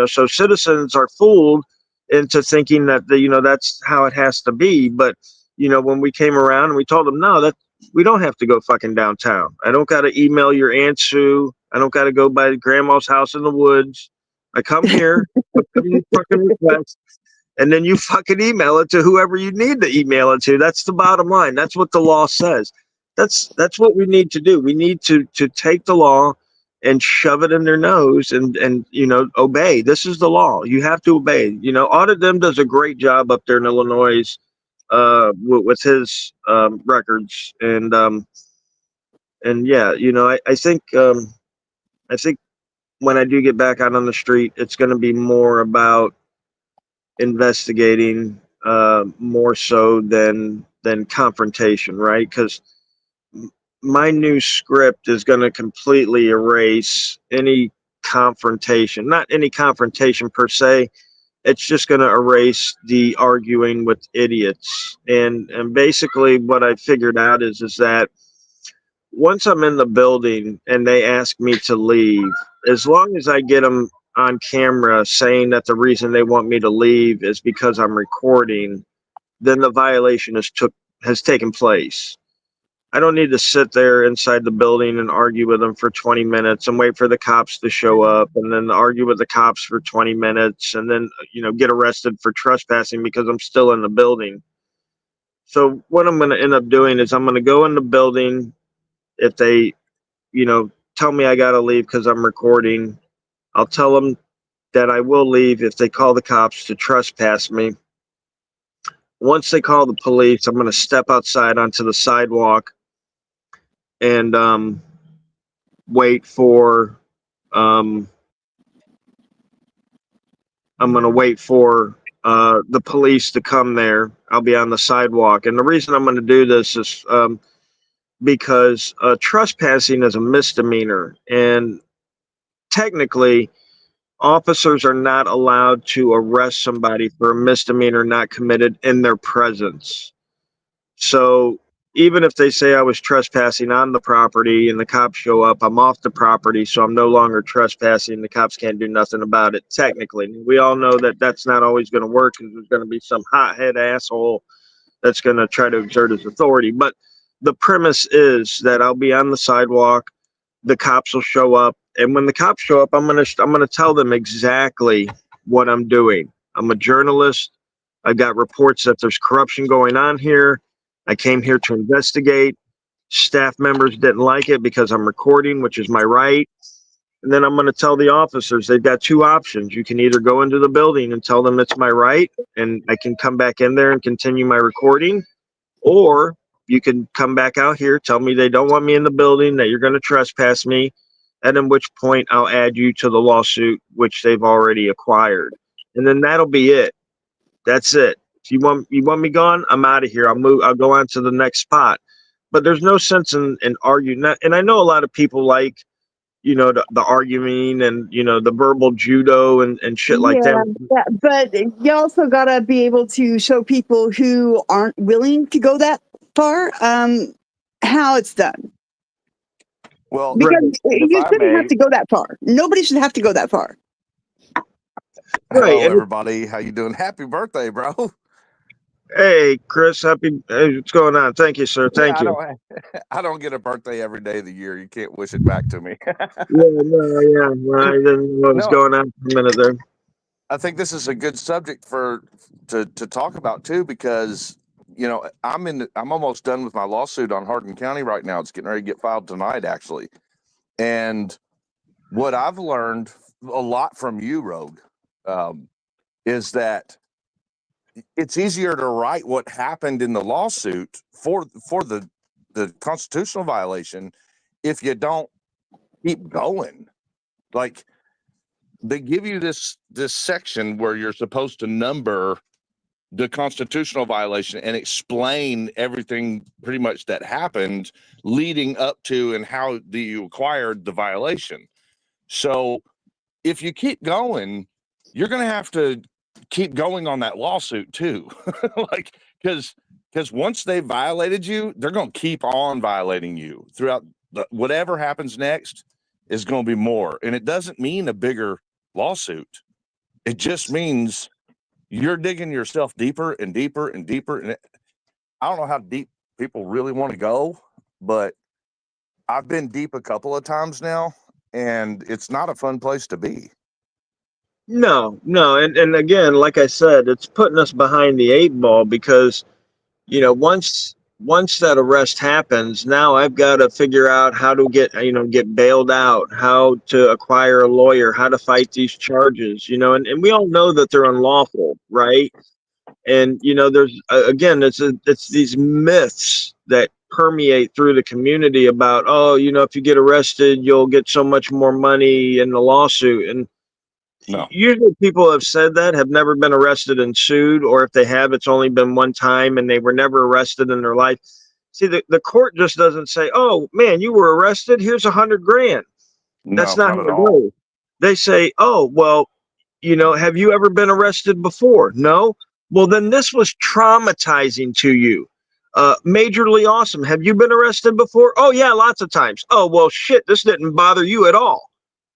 so citizens are fooled into thinking that that's how it has to be. But, when we came around and we told them, no, that we don't have to go fucking downtown. I don't got to email your Aunt Sue. I don't got to go by grandma's house in the woods. I come here, put in fucking request, and then you fucking email it to whoever you need to email it to. That's the bottom line. That's what the law says. That's what we need to do. We need to take the law and shove it in their nose and obey. This is the law. You have to obey. Audit Them does a great job up there in Illinois with his records and yeah, I think when I do get back out on the street, it's going to be more about investigating more so than confrontation, right? Because my new script is going to completely erase any confrontation, not any confrontation per se. It's just going to erase the arguing with idiots. And basically what I figured out is that once I'm in the building and they ask me to leave, as long as I get them on camera saying that the reason they want me to leave is because I'm recording, then the violation has taken place. I don't need to sit there inside the building and argue with them for 20 minutes and wait for the cops to show up and then argue with the cops for 20 minutes and then get arrested for trespassing because I'm still in the building. So what I'm going to end up doing is I'm going to go in the building. If they tell me I got to leave because I'm recording, I'll tell them that I will leave if they call the cops to trespass me. Once they call the police, I'm going to step outside onto the sidewalk and wait for. Um, I'm going to wait for the police to come there. I'll be on the sidewalk, and the reason I'm going to do this is because trespassing is a misdemeanor, and technically officers are not allowed to arrest somebody for a misdemeanor not committed in their presence. So even if they say I was trespassing on the property and the cops show up, I'm off the property, so I'm no longer trespassing. The cops can't do nothing about it, technically. We all know that that's not always going to work because there's going to be some hothead asshole that's going to try to exert his authority. But the premise is that I'll be on the sidewalk, the cops will show up, and when the cops show up, I'm gonna tell them exactly what I'm doing. I'm a journalist. I've got reports that there's corruption going on here. I came here to investigate. Staff members didn't like it because I'm recording, which is my right. And then I'm going to tell the officers they've got two options. You can either go into the building and tell them it's my right and I can come back in there and continue my recording, or you can come back out here, tell me they don't want me in the building, that you're going to trespass me, and in which point I'll add you to the lawsuit, which they've already acquired. And then that'll be it. That's it. If you want me gone, I'm out of here. I'll go on to the next spot. But there's no sense in arguing that. And I know a lot of people like, the arguing and, the verbal judo and shit like that. yeah, yeah. But you also gotta be able to show people who aren't willing to go that far, how it's done. Well, Because Right. and if you I shouldn't have may, to go that far. Nobody should have to go that far. Right. hello And everybody, how you doing? Happy birthday, bro. hey, Chris, hey, what's going on? Thank you, sir. Yeah, Thank you. I don't get a birthday every day of the year. You can't wish it back to me. Yeah, no, yeah. Well, I didn't know what was No, going on for a minute there. I think this is a good subject for to talk about too, because I'm almost done with my lawsuit on Hardin County right now. It's getting ready to get filed tonight, actually. And what I've learned a lot from you, Rogue, um, is that it's easier to write what happened in the lawsuit for the constitutional violation if you don't keep going. Like, they give you this section where you're supposed to number the constitutional violation and explain everything pretty much that happened leading up to and how you acquired the violation. So if you keep going, you're going to have to keep going on that lawsuit too. Like, because once they violated you, they're going to keep on violating you throughout whatever happens next is going to be more. And it doesn't mean a bigger lawsuit. It just means you're digging yourself deeper and deeper and deeper. And I don't know how deep people really want to go, but I've been deep a couple of times now, and it's not a fun place to be. No, no, and again, like I said, it's putting us behind the eight ball because once that arrest happens, now I've got to figure out how to get bailed out, how to acquire a lawyer, how to fight these charges, and we all know that they're unlawful, right? And there's again, it's these myths that permeate through the community about, oh, if you get arrested, you'll get so much more money in the lawsuit. And No, usually people have said that, have never been arrested and sued, or if they have, it's only been one time and they were never arrested in their life. See, the court just doesn't say, oh man, you were arrested, here's 100 grand. That's no, not not how at it all. goes. They say, oh, well, have you ever been arrested before? No. Well, then this was traumatizing to you. Majorly awesome. Have you been arrested before? Oh yeah, lots of times. Oh well, shit, this didn't bother you at all.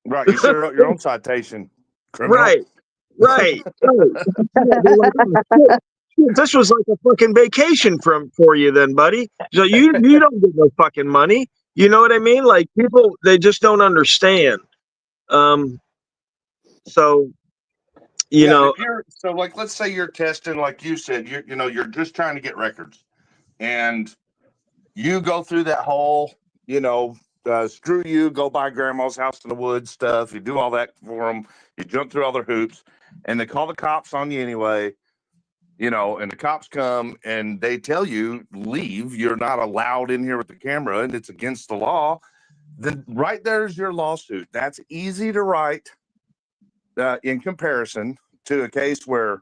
Right. You should have wrote your own citation, criminal. Right. Right. Right. Yeah, they're like, oh, shit, this was like a fucking vacation for you then, buddy. So you don't get no fucking money. You know what I mean? Like people, they just don't understand. Um. So you Yeah, and know, if you're so, like, let's say you're testing, like you said, you're just trying to get records, and you go through that whole, screw you, go buy grandma's house in the woods stuff. You do all that for them. You jump through all their hoops, and they call the cops on you anyway. And the cops come and they tell you leave. You're not allowed in here with the camera, and it's against the law. Then right there's your lawsuit. That's easy to write in comparison to a case where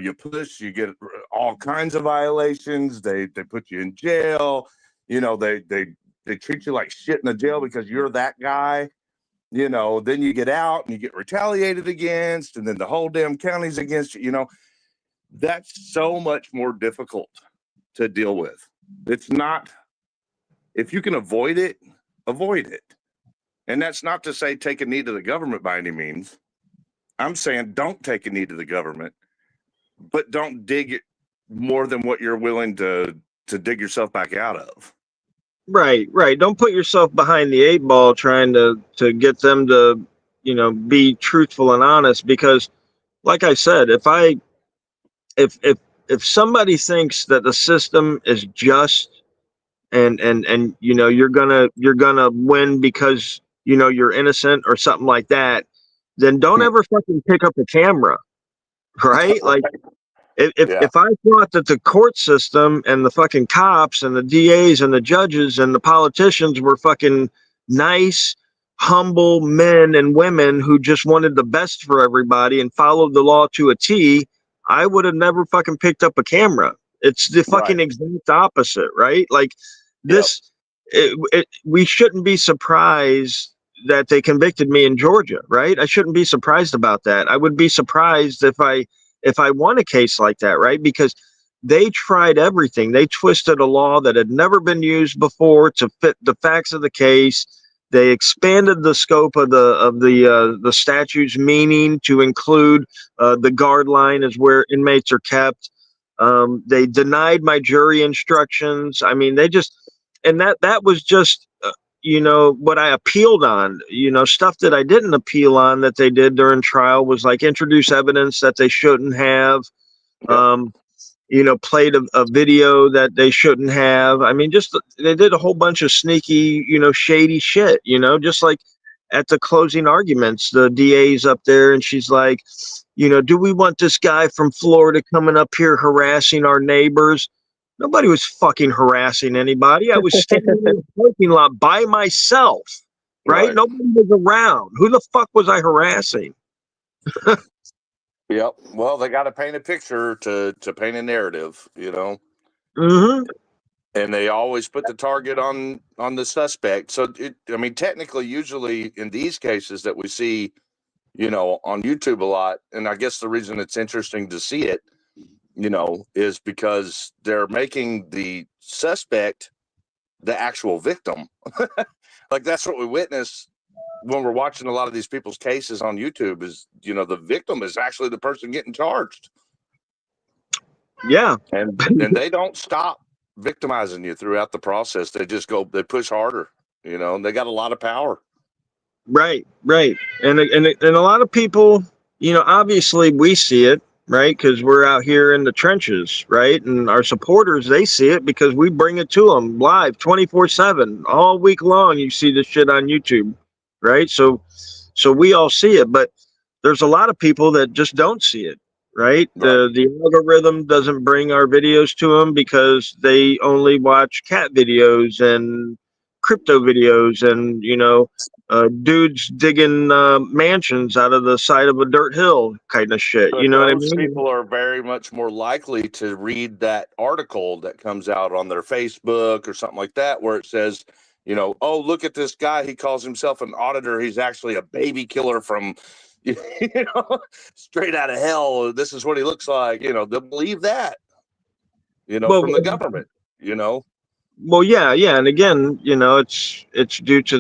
you push, you get all kinds of violations. They put you in jail. They treat you like shit in the jail because you're that guy. Then you get out and you get retaliated against, and then the whole damn county's against you. That's so much more difficult to deal with. It's not, if you can avoid it, avoid it. And that's not to say take a knee to the government by any means. I'm saying don't take a knee to the government, but don't dig it more than what you're willing to dig yourself back out of. right, right. Don't put yourself behind the eight ball trying to get them to, be truthful and honest. Because, like I said, if somebody thinks that the system is just and you're gonna win because you're innocent or something like that, then don't ever fucking pick up a camera, right? Like Yeah, if I thought that the court system and the fucking cops and the DAs and the judges and the politicians were fucking nice, humble men and women who just wanted the best for everybody and followed the law to a T, I would have never fucking picked up a camera. It's the right. fucking exact opposite, right? Like Yep. this, we shouldn't be surprised that they convicted me in Georgia, right? I shouldn't be surprised about that. I would be surprised if I won a case like that, right? Because they tried everything. They twisted a law that had never been used before to fit the facts of the case. They expanded the scope of the statute's meaning to include the guard line is where inmates are kept. They denied my jury instructions. I mean, they just, and that was just what I appealed on. Stuff that I didn't appeal on that they did during trial was like introduce evidence that they shouldn't have. Yep. Played a video that they shouldn't have. I mean, just they did a whole bunch of sneaky, shady shit, just like at the closing arguments, the DA's up there and she's like, do we want this guy from Florida coming up here harassing our neighbors? Nobody was fucking harassing anybody. I was standing in the parking lot by myself, right? Nobody was around. Who the fuck was I harassing? Yep. Well, they got to paint a picture to paint a narrative, Mm-hmm. And they always put the target on the suspect. So, technically, usually in these cases that we see, on YouTube a lot, and I guess the reason it's interesting to see it, is because they're making the suspect the actual victim. Like that's what we witness when we're watching a lot of these people's cases on YouTube is, the victim is actually the person getting charged. Yeah. And they don't stop victimizing you throughout the process. They just they push harder, and they got a lot of power. Right. And a lot of people, obviously we see it, right? Because we're out here in the trenches, right? And our supporters, they see it because we bring it to them live 24/7 all week long. You see this shit on YouTube, right? So we all see it, but there's a lot of people that just don't see it, right? The algorithm doesn't bring our videos to them because they only watch cat videos and crypto videos and, dudes digging mansions out of the side of a dirt hill kind of shit. But You know what I those mean? people are very much more likely to read that article that comes out on their Facebook or something like that, where it says, oh, look at this guy. He calls himself an auditor. He's actually a baby killer from, straight out of hell. This is what he looks like. They'll believe that, from the government, Well, yeah. And again, it's due to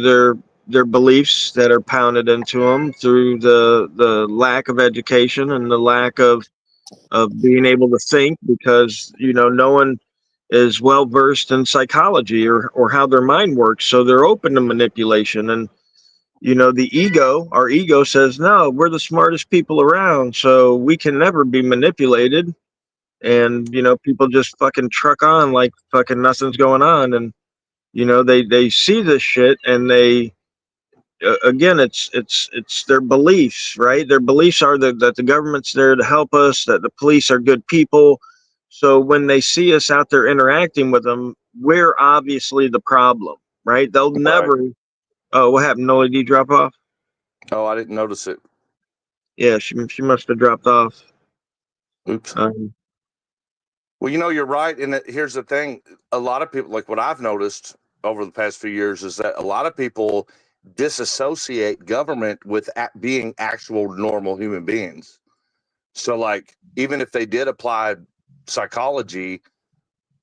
their beliefs that are pounded into them through the lack of education and the lack of being able to think, because no one is well versed in psychology or how their mind works, so they're open to manipulation. And our ego says, no, we're the smartest people around, so we can never be manipulated. And people just fucking truck on like fucking nothing's going on. And they see this shit and they again, it's their beliefs, right? Their beliefs are that the government's there to help us, that the police are good people. So when they see us out there interacting with them, we're obviously the problem, right? They'll never. Oh, what happened? No LED drop off? Oh, I didn't notice it. Yeah, she must have dropped off. Oops. Well, you're right. And here's the thing. A lot of people, like what I've noticed over the past few years, is that a lot of people disassociate government with being actual normal human beings. So like, even if they did apply psychology,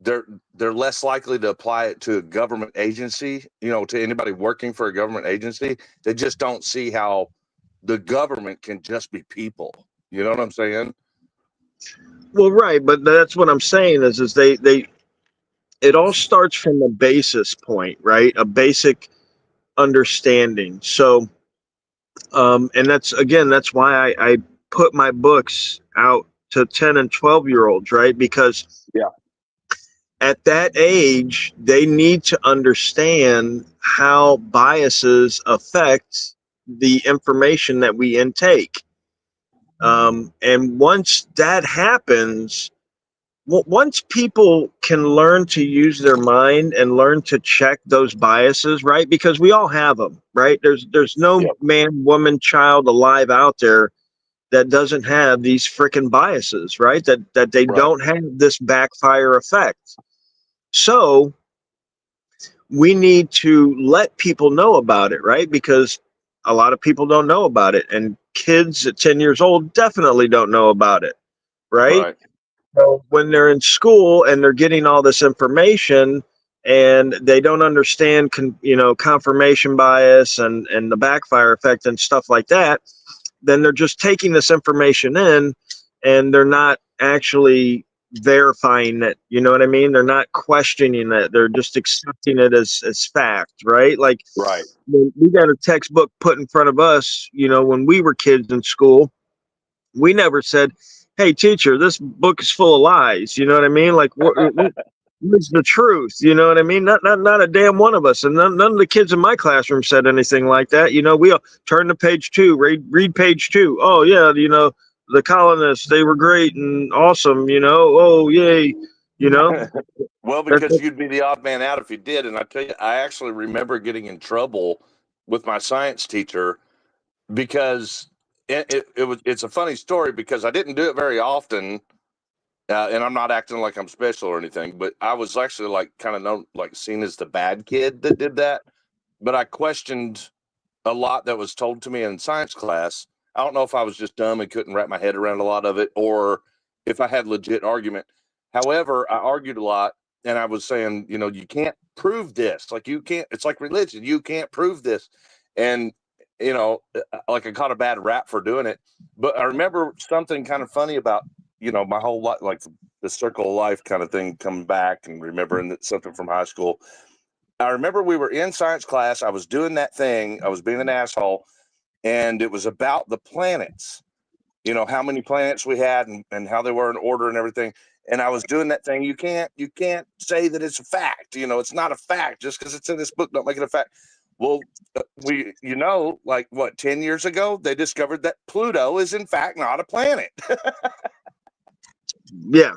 they're less likely to apply it to a government agency, to anybody working for a government agency. They just don't see how the government can just be people. You know what I'm saying? Well, right, but that's what I'm saying is they it all starts from a basis point, right? A basic understanding. So and that's why I put my books out to 10 and 12-year-olds, right? Because at that age, they need to understand how biases affect the information that we intake. And once that happens, once people can learn to use their mind and learn to check those biases, right? Because we all have them, right? There's no man, woman, child alive out there that doesn't have these freaking biases, right? That they don't have this backfire effect. So we need to let people know about it, right? Because a lot of people don't know about it, and kids at 10 years old definitely don't know about it, right? So when they're in school and they're getting all this information and they don't understand, confirmation bias and the backfire effect and stuff like that, then they're just taking this information in and they're not actually verifying it. You know what I mean? They're not questioning it. They're just accepting it as fact, right? Like Right. we got a textbook put in front of us, when we were kids in school. We never said, "Hey, teacher, this book is full of lies." You know what I mean? Like, what's the truth? You know what I mean? Not a damn one of us, and none of the kids in my classroom said anything like that. We all turn to page 2, read page 2. Oh yeah, the colonists, they were great and awesome. Oh yay, you know. Well, because you'd be the odd man out if you did. And I tell you, I actually remember getting in trouble with my science teacher because it's a funny story because I didn't do it very often. And I'm not acting like I'm special or anything, but I was actually like kind of known, like seen as the bad kid that did that. But I questioned a lot that was told to me in science class. I don't know if I was just dumb and couldn't wrap my head around a lot of it or if I had legit argument. However, I argued a lot and I was saying, you can't prove this. Like you can't, it's like religion. You can't prove this. And, like I caught a bad rap for doing it. But I remember something kind of funny about, my whole life, like the circle of life kind of thing coming back and remembering that something from high school. I remember we were in science class. I was doing that thing. I was being an asshole. And it was about the planets, how many planets we had and how they were in order and everything. And I was doing that thing. You can't say that it's a fact. It's not a fact just because it's in this book. Don't make it a fact. Well, like what, 10 years ago, they discovered that Pluto is in fact not a planet. Yeah.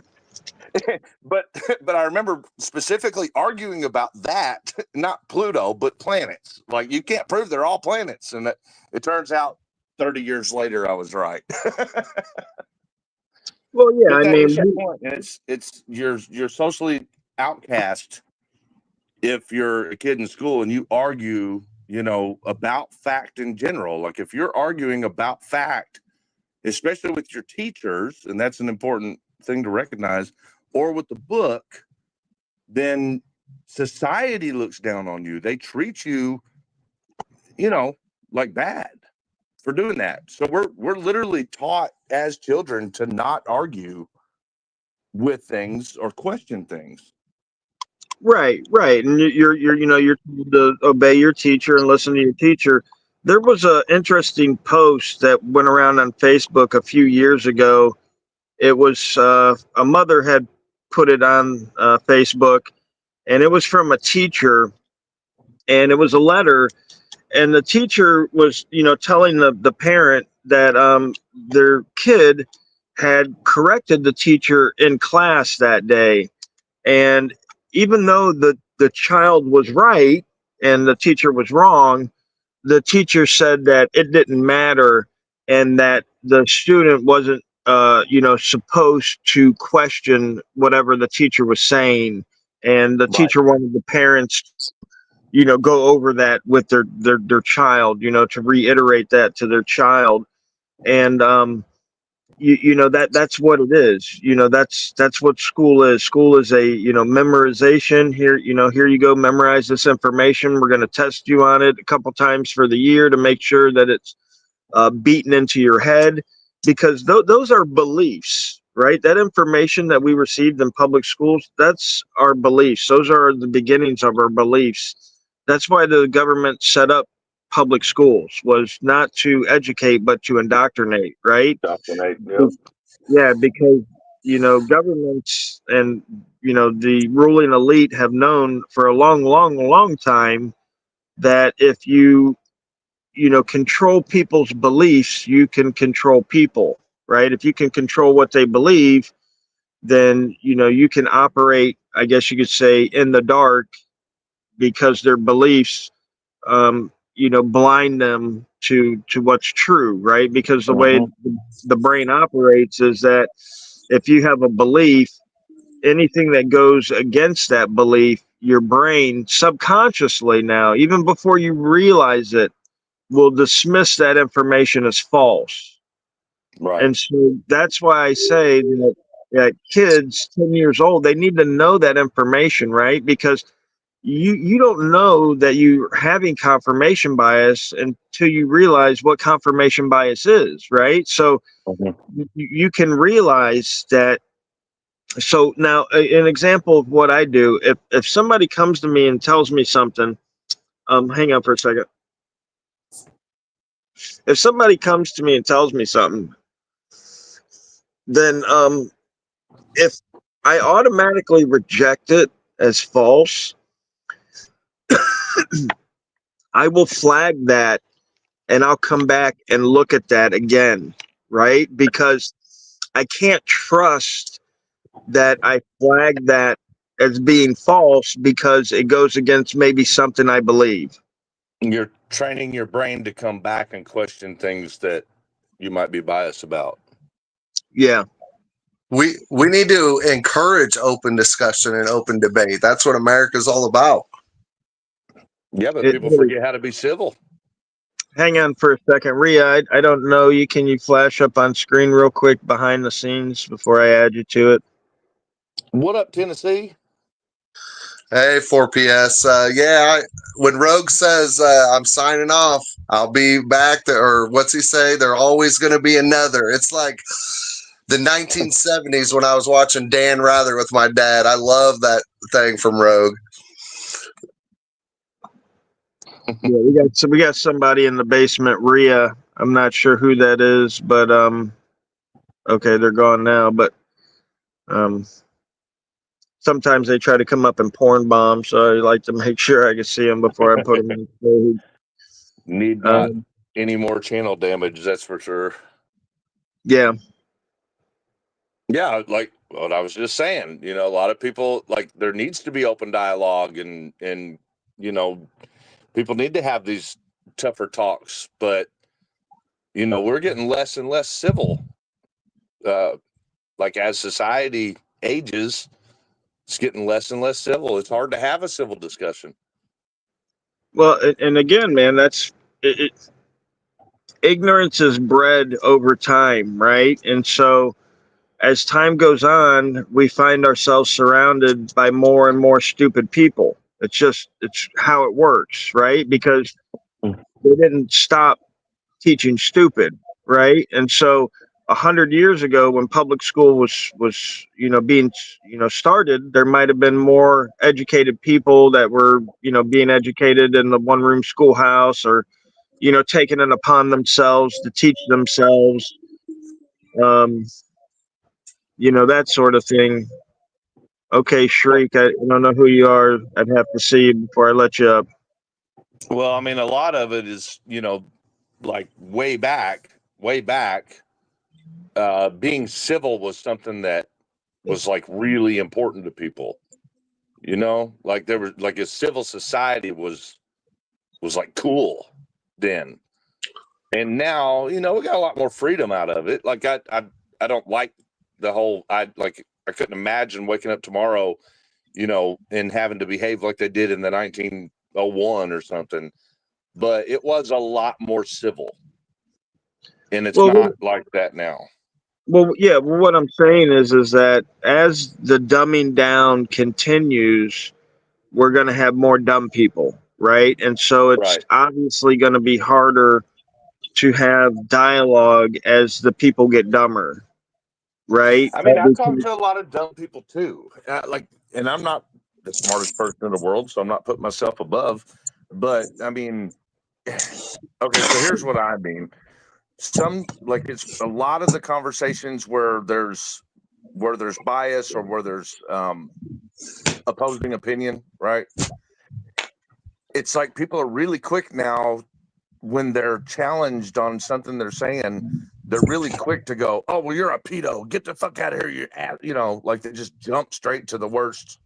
but I remember specifically arguing about that, not Pluto, but planets. Like you can't prove they're all planets. And it turns out 30 years later, I was right. Well, yeah. But I that is that mean, point. And it's you're socially outcast if you're a kid in school and you argue, about fact in general. Like if you're arguing about fact, especially with your teachers, and that's an important thing to recognize, or with the book, then society looks down on you. They treat you, like bad for doing that. So we're literally taught as children to not argue with things or question things. right, and you're told to obey your teacher and listen to your teacher. There was a interesting post that went around on Facebook a few years ago. It was a mother had put it on Facebook, and it was from a teacher, and it was a letter, and the teacher was telling the parent that their kid had corrected the teacher in class that day, and even though the child was right and the teacher was wrong, the teacher said that it didn't matter and that the student wasn't supposed to question whatever the teacher was saying, and the Right. teacher wanted the parents go over that with their child, to reiterate that to their child. And that's what it is. That's what school is. School is a memorization. Here you go, memorize this information. We're going to test you on it a couple times for the year to make sure that it's beaten into your head, because those are beliefs, right? That information that we received in public schools, that's our beliefs. Those are the beginnings of our beliefs. That's why the government set up public schools, was not to educate but to indoctrinate, right? Yep. Yeah, because governments and the ruling elite have known for a long time that if you control people's beliefs, you can control people, right? If you can control what they believe, then you can operate, I guess you could say, in the dark, because their beliefs blind them to what's true, right? Because the way Mhm. the brain operates is that if you have a belief, anything that goes against that belief, your brain subconsciously, now even before you realize it, will dismiss that information as false. Right. And so that's why I say that kids 10 years old, they need to know that information, right? Because you don't know that you're having confirmation bias until you realize what confirmation bias is, right? So you can realize that. So now an example of what I do, if somebody comes to me and tells me something, hang on for a second. If somebody comes to me and tells me something, then if I automatically reject it as false, I will flag that and I'll come back and look at that again, right? Because I can't trust that I flag that as being false because it goes against maybe something I believe. You're training your brain to come back and question things that you might be biased about. Yeah. We need to encourage open discussion and open debate. That's what America's all about. Yeah, but people forget how to be civil. Hang on for a second. Rhea, I don't know you. Can you flash up on screen real quick behind the scenes before I add you to it? What up, Tennessee? Hey, 4PS. When Rogue says I'm signing off, I'll be back. Or what's he say? They're always going to be another. It's like the 1970s when I was watching Dan Rather with my dad. I love that thing from Rogue. Yeah, we got somebody in the basement, Rhea. I'm not sure who that is, but okay, they're gone now. But sometimes they try to come up and porn bomb, so I like to make sure I can see them before I put them in the stage. Need not any more channel damage, that's for sure. Yeah. Yeah, like what I was just saying, a lot of people, like, there needs to be open dialogue and people need to have these tougher talks, but we're getting less and less civil. Like, as society ages, it's getting less and less civil. It's hard to have a civil discussion. Well, and again, man, that's it. Ignorance is bred over time, right? And so as time goes on, we find ourselves surrounded by more and more stupid people. It's how it works, right? Because they didn't stop teaching stupid, right? And so 100 years ago, when public school was being started, there might have been more educated people that were being educated in the one room schoolhouse, or taking it upon themselves to teach themselves, that sort of thing. Okay, Shriek, I don't know who you are. I'd have to see you before I let you up. Well, I mean, a lot of it is, like way back, being civil was something that was like really important to people. Like there was like a civil society was like cool then. And now, we got a lot more freedom out of it. Like I don't like the whole I couldn't imagine waking up tomorrow, and having to behave like they did in the 1901 or something. But it was a lot more civil. And it's not like that now. Well, yeah. Well, what I'm saying is that as the dumbing down continues, we're going to have more dumb people, right? And so it's obviously going to be harder to have dialogue as the people get dumber, right? I mean, I talk to a lot of dumb people too. And I'm not the smartest person in the world, so I'm not putting myself above. But I mean, okay, so here's what I mean. It's a lot of the conversations where there's bias or where there's opposing opinion, right? It's like people are really quick now when they're challenged on something they're saying. They're really quick to go, "Oh, well, you're a pedo. Get the fuck out of here!" Like they just jump straight to the worst.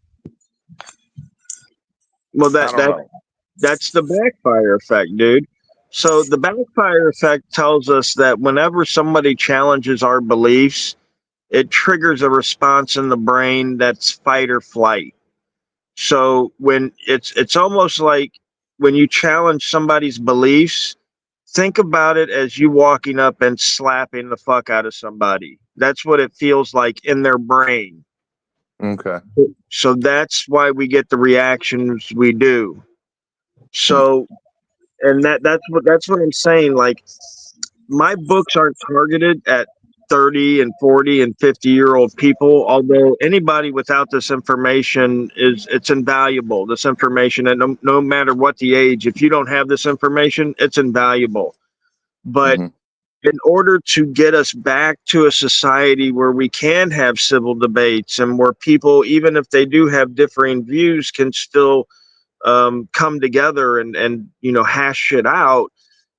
Well, that's the backfire effect, dude. So the backfire effect tells us that whenever somebody challenges our beliefs, it triggers a response in the brain that's fight or flight. So when it's almost like when you challenge somebody's beliefs, think about it as you walking up and slapping the fuck out of somebody, That's what it feels like in their brain. Okay. So that's why we get the reactions we do. So, and that's what I'm saying. Like, my books aren't targeted at 30 and 40 and 50-year-old people, although anybody without this information it's invaluable. This information, and no matter what the age, if you don't have this information, it's invaluable. But Mm-hmm. in order to get us back to a society where we can have civil debates and where people, even if they do have differing views, can still come together and hash shit out,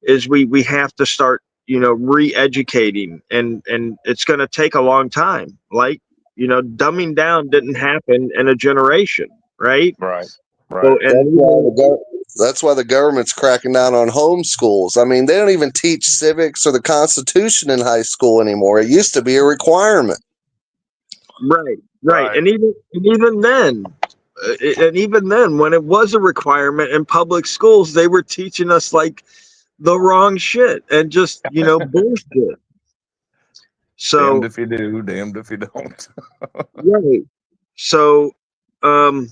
is we have to start re-educating, and it's going to take a long time. Like, dumbing down didn't happen in a generation, right? Right. So, Right. and even, That's why the government's cracking down on homeschools. I mean, they don't even teach civics or the Constitution in high school anymore. It used to be a requirement. right, Right. and even then, when it was a requirement in public schools, they were teaching us like the wrong shit and just bullshit. Damned So, if you do, damned if you don't. right. So, um,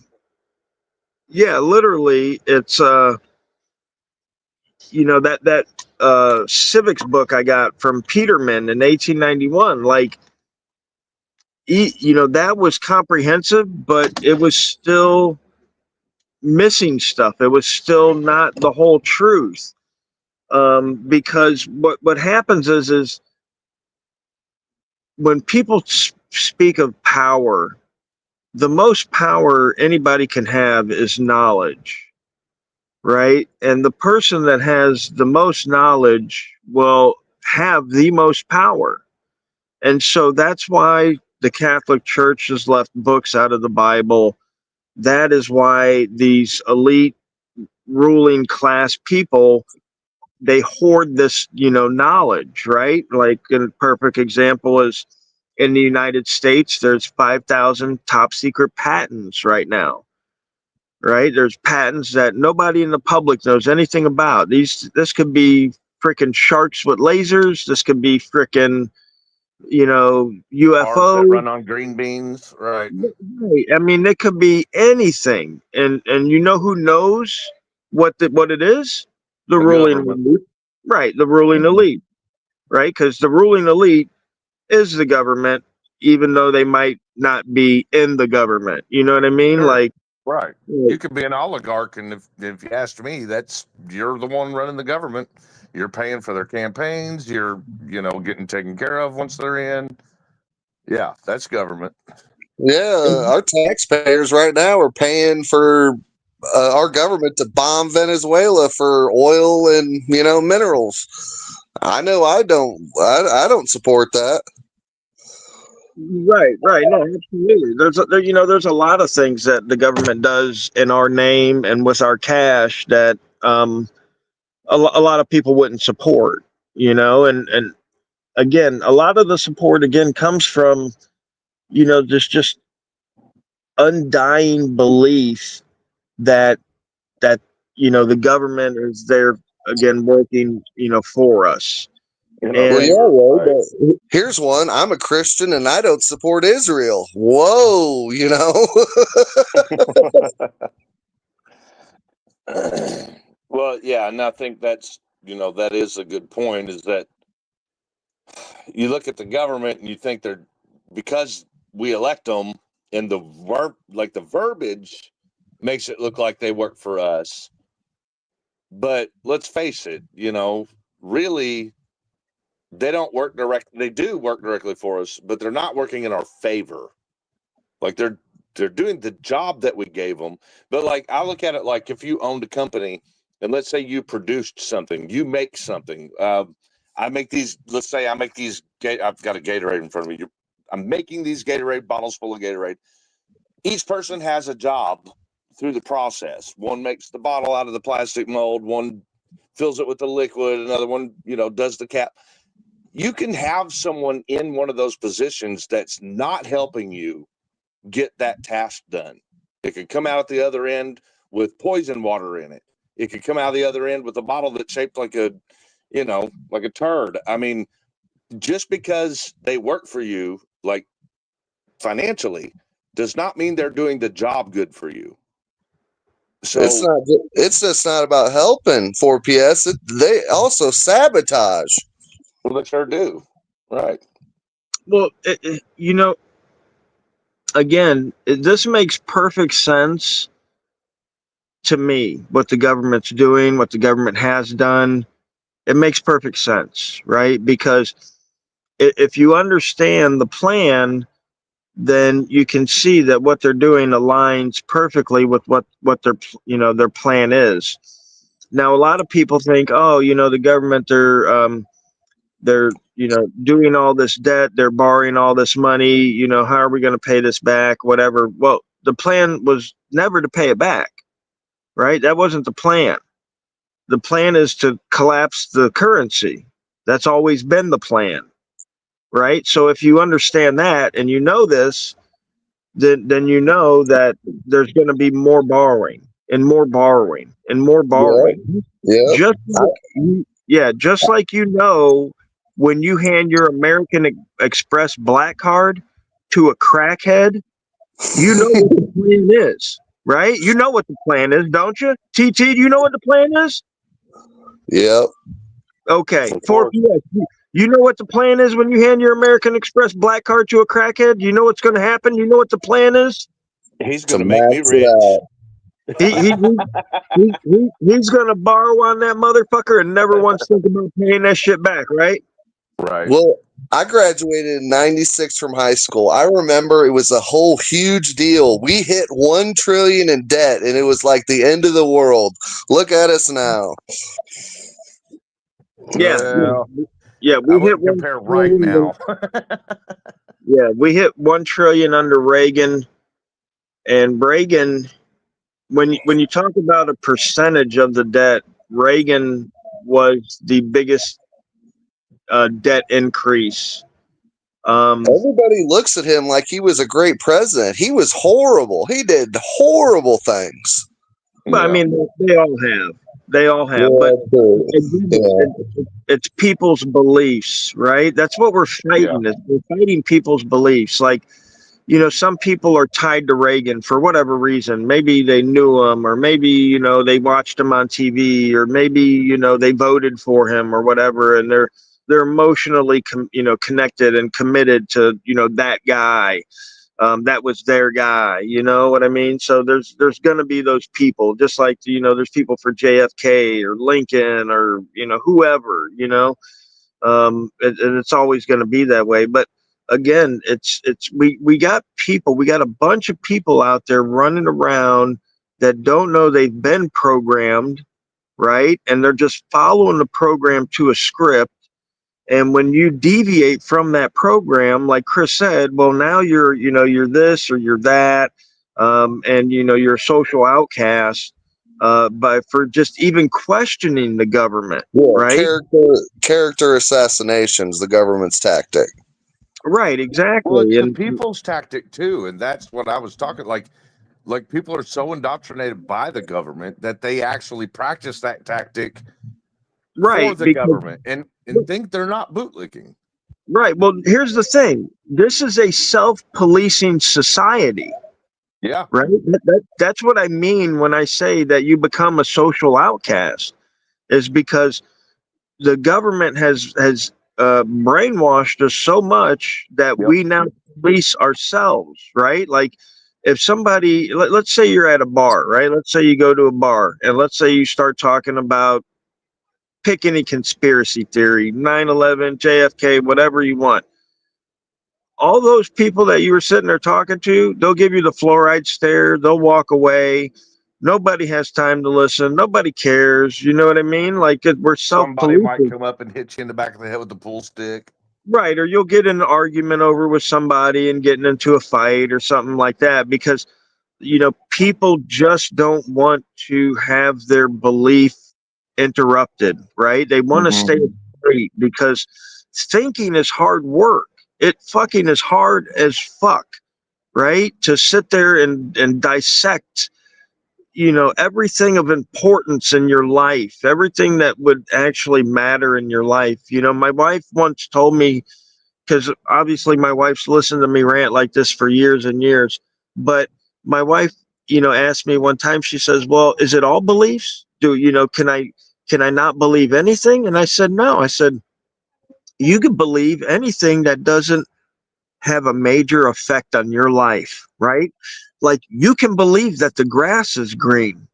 yeah, literally, it's that civics book I got from Peterman in 1891. Like, that was comprehensive, but it was still missing stuff. It was still not the whole truth. Because what happens is when people speak of power, the most power anybody can have is knowledge, right? And the person that has the most knowledge will have the most power. And so that's why the Catholic Church has left books out of the Bible. That is why these elite ruling class people, they hoard this, knowledge, right? Like, a perfect example is in the United States, there's 5,000 top secret patents right now, right? There's patents that nobody in the public knows anything about. This could be freaking sharks with lasers. This could be freaking, Cars that UFO. run on green beans. Right. Right. I mean, it could be anything. And you know who knows what it is? The The ruling government. elite. Right, the ruling Mhm. elite, right? Because the ruling elite is the government, even though they might not be in the government. You know what I mean? Sure. Like, Right. like, You could be an oligarch, and if you asked me, you're the one running the government. You're paying for their campaigns. You're getting taken care of once they're in. Yeah, that's government. Yeah, our taxpayers right now are paying for our government to bomb Venezuela for oil and minerals. I know I don't support that. right. No, absolutely. There's a lot of things that the government does in our name and with our cash that a lot of people wouldn't support. And again, a lot of the support again comes from just undying belief that that the government is there again working for us. In our Well, And favor. Right. here's one. I'm a Christian and I don't support Israel. Whoa, Well, yeah, and I think that is a good point. Is that you look at the government and you think they're because we elect them, and the verbiage makes it look like they work for us. But let's face it, really they don't work direct. They do work directly for us, but they're not working in our favor. Like they're doing the job that we gave them. But like I look at it like if you owned a company and let's say you produced something, you make something. I make these. Let's say I make these. I've got a Gatorade in front of me. I'm making these Gatorade bottles full of Gatorade. Each person has a job through the process. One makes the bottle out of the plastic mold. One fills it with the liquid. Another one, does the cap. You can have someone in one of those positions that's not helping you get that task done. It could come out at the other end with poison water in it. It could come out the other end with a bottle that's shaped like a turd. I mean, just because they work for you, like financially, does not mean they're doing the job good for you. So It's just not about helping 4PS. They also sabotage. well, they sure do. Right. Well, again, this makes perfect sense to me. What the government's doing, what the government has done, it makes perfect sense, right? Because if you understand the plan, then you can see that what they're doing aligns perfectly with what their plan is. Now, a lot of people think, oh, the government, they're doing all this debt, they're borrowing all this money, how are we going to pay this back, whatever. Well, the plan was never to pay it back, right? That wasn't the plan. The plan is to collapse the currency. That's always been the plan, right? So if you understand that and you know this, then you know that there's going to be more borrowing and more borrowing and more Yeah, borrowing. yeah. Just like when you hand your American Express black card to a crackhead, you know what the plan is, right? You know what the plan is, don't you? TT, do you know what the plan is? Yep. Okay, Of course. 4PS. You know what the plan is when you hand your American Express black card to a crackhead? You know what's going to happen? You know what the plan is? He's To going to make me max it rich. out. He's going to borrow on that motherfucker and never once think about paying that shit back, right? Right. Well, I graduated in 96 from high school. I remember it was a whole huge deal. We hit 1 trillion in debt and it was like the end of the world. Look at us now. Yeah, Well, yeah. I We hit wouldn't 1 compare right trillion. now. Yeah, we hit 1 trillion under Reagan, and Reagan. When you talk about a percentage of the debt, Reagan was the biggest debt increase. Everybody looks at him like he was a great president. He was horrible. He did horrible things. But I Yeah. mean, they all have. They all have. Yeah, But true. again, Yeah. it's people's beliefs, right? That's what we're Yeah. fighting. We're fighting people's beliefs. Like, some people are tied to Reagan for whatever reason. Maybe they knew him, or maybe, they watched him on TV, or maybe, they voted for him or whatever. And they're emotionally, connected and committed to, that guy. That was their guy. You know what I mean? So there's going to be those people, just like, there's people for JFK or Lincoln or, whoever, and it's always going to be that way. But again, we got a bunch of people out there running around that don't know they've been programmed, right? And they're just following the program to a script. And when you deviate from that program, like Chris said, well, now you're this or you're that, and you're a social outcast, for just even questioning the government, Yeah. right? Character assassinations, the government's tactic. Right, Well, exactly. it's the And people's tactic too, and that's what I was talking. Like people are so indoctrinated by the government that they actually practice that tactic for right, the because government and think they're not bootlicking. right. Well, here's the thing. This is a self-policing society, Yeah. right? That's what I mean when I say that you become a social outcast, is because the government has brainwashed us so much that Yep. we now police ourselves, right? Like, if somebody, let's say you're at a bar, right? Let's say you go to a bar, and let's say you start talking about, pick any conspiracy theory, 9/11, JFK, whatever you want. All those people that you were sitting there talking to, they'll give you the fluoride stare, they'll walk away. Nobody has time to listen. Nobody cares. You know what I mean? Like, we're Somebody might self-policing. come up and hit you in the back of the head with a pool stick. Right, or you'll get in an argument over with somebody and getting into a fight or something like that, because people just don't want to have their belief interrupted, right? They want to Mm-hmm. stay straight, because thinking is hard work. It fucking is hard as fuck, right? To sit there and dissect everything of importance in your life, everything that would actually matter in your life. My wife once told me, because obviously my wife's listened to me rant like this for years and years, but my wife, asked me one time, she says, well, is it all beliefs? Can I not believe anything? And I said, no. I said, you can believe anything that doesn't have a major effect on your life, right? Like you can believe that the grass is green,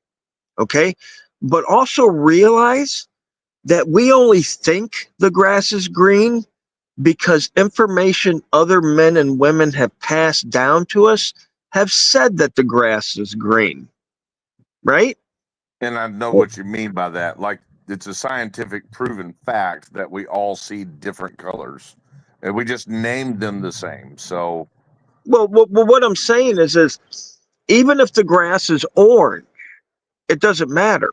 okay? But also realize that we only think the grass is green because information other men and women have passed down to us have said that the grass is green, right? And I know what you mean by that. Like it's a scientific proven fact that we all see different colors, and we just named them the same. So, Well, what I'm saying is even if the grass is orange, it doesn't matter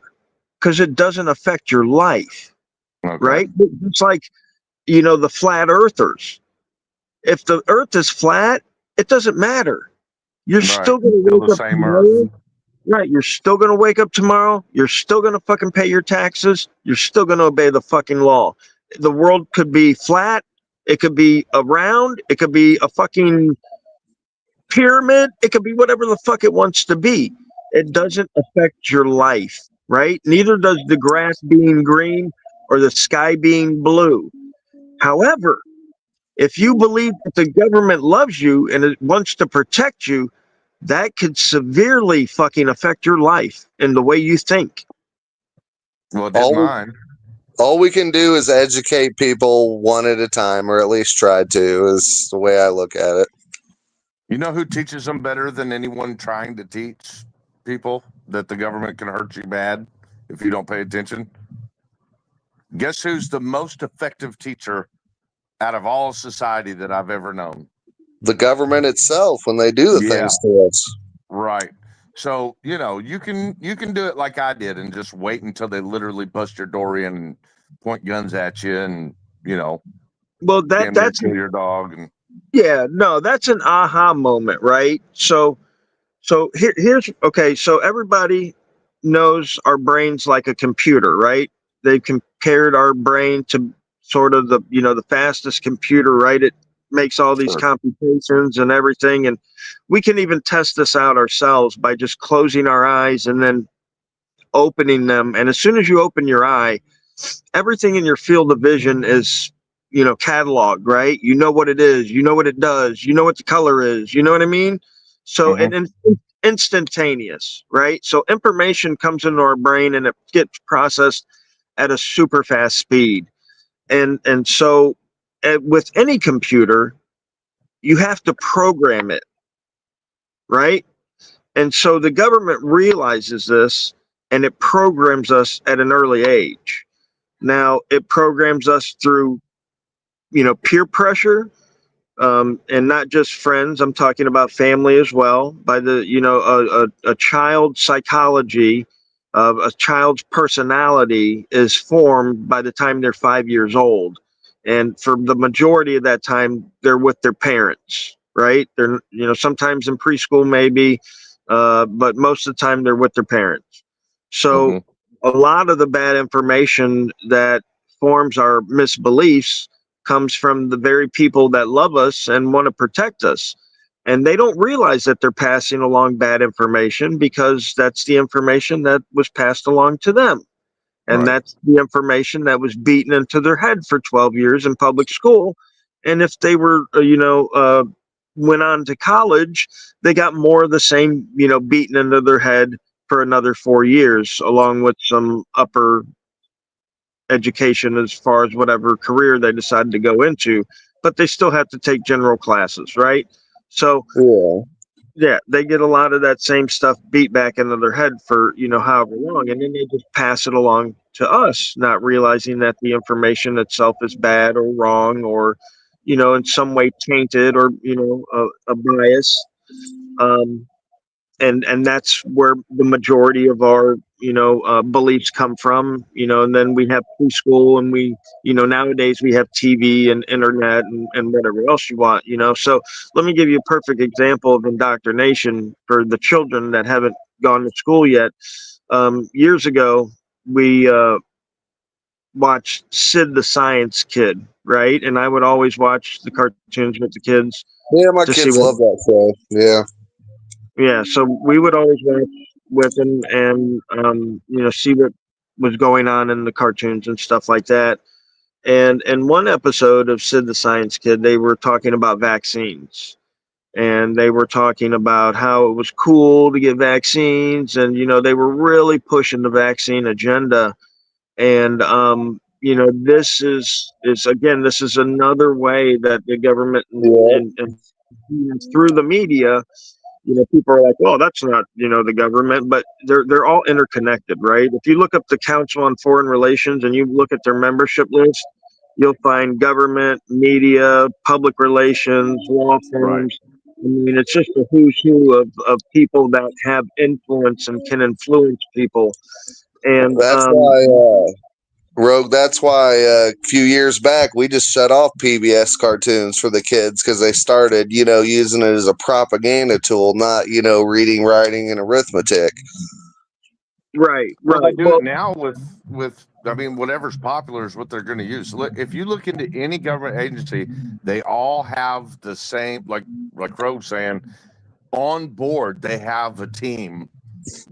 because it doesn't affect your life, okay, right? It's like, the flat earthers. If the earth is flat, it doesn't matter. You're right, still going to still wake the up same Earth. tomorrow. Right. You're still going to wake up tomorrow. You're still going to fucking pay your taxes. You're still going to obey the fucking law. The world could be flat. It could be a round. It could be a fucking pyramid. It could be whatever the fuck it wants to be. It doesn't affect your life, right? Neither does the grass being green or the sky being blue. However, if you believe that the government loves you and it wants to protect you, that could severely fucking affect your life and the way you think. Well, it did All mine. all we can do is educate people one at a time, or at least try to, is the way I look at it. You know who teaches them better than anyone trying to teach people that the government can hurt you bad if you don't pay attention? Guess who's the most effective teacher out of all society that I've ever known? The government itself, when they do the Yeah, things to us. right. So, you can do it like I did and just wait until they literally bust your door in and point guns at you and, you know, Well, damn near kill your dog and yeah, no, that's an aha moment, right? So here's okay. So everybody knows our brains like a computer, right? They've compared our brain to sort of the fastest computer, right? It makes all these sure. computations and everything, and we can even test this out ourselves by just closing our eyes and then opening them. And as soon as you open your eye, everything in your field of vision is cataloged, right? You know what it is, you know what it does, you know what the color is, you know what I mean? So Hmm. and instantaneous, right? So information comes into our brain and it gets processed at a super fast speed. And so with any computer, you have to program it, right? And so the government realizes this and it programs us at an early age. Now it programs us through peer pressure, and not just friends. I'm talking about family as well. By a child's psychology, a child's personality is formed by the time they're 5 years old, and for the majority of that time, they're with their parents. Right? They're sometimes in preschool maybe, but most of the time they're with their parents. So Hmm. a lot of the bad information that forms our misbeliefs comes from the very people that love us and want to protect us. And they don't realize that they're passing along bad information because that's the information that was passed along to them. And Right. that's the information that was beaten into their head for 12 years in public school. And if they went on to college, they got more of the same, beaten into their head for another 4 years, along with some upper education as far as whatever career they decide to go into, but they still have to take general classes, right? So Yeah. yeah, they get a lot of that same stuff beat back into their head for however long, and then they just pass it along to us, not realizing that the information itself is bad or wrong or in some way tainted or a bias. Um, and that's where the majority of our beliefs come from, and then we have preschool, and we nowadays we have TV and internet and whatever else you want. So let me give you a perfect example of indoctrination for the children that haven't gone to school yet. Years ago, we watched Sid the Science Kid, right? And I would always watch the cartoons with the kids Yeah, my to see kids what. love that show. Yeah. Yeah, so we would always watch with him and see what was going on in the cartoons and stuff like that. And in one episode of Sid the Science Kid, they were talking about vaccines. And they were talking about how it was cool to get vaccines, and they were really pushing the vaccine agenda. And this is again, this is another way that the government Yeah. and through the media, people are like, well, that's not, the government, but they're all interconnected, right? If you look up the Council on Foreign Relations and you look at their membership list, you'll find government, media, public relations, law Right. firms. I mean, it's just a who's who of people that have influence and can influence people. And That's why, Rogue, that's why a few years back we just shut off PBS cartoons for the kids because they started, using it as a propaganda tool, not, reading, writing, and arithmetic. right, Well, they right. do Well, it now with I mean, whatever's popular is what they're going to use. If you look into any government agency, they all have the same, like Rogue's saying, on board. They have a team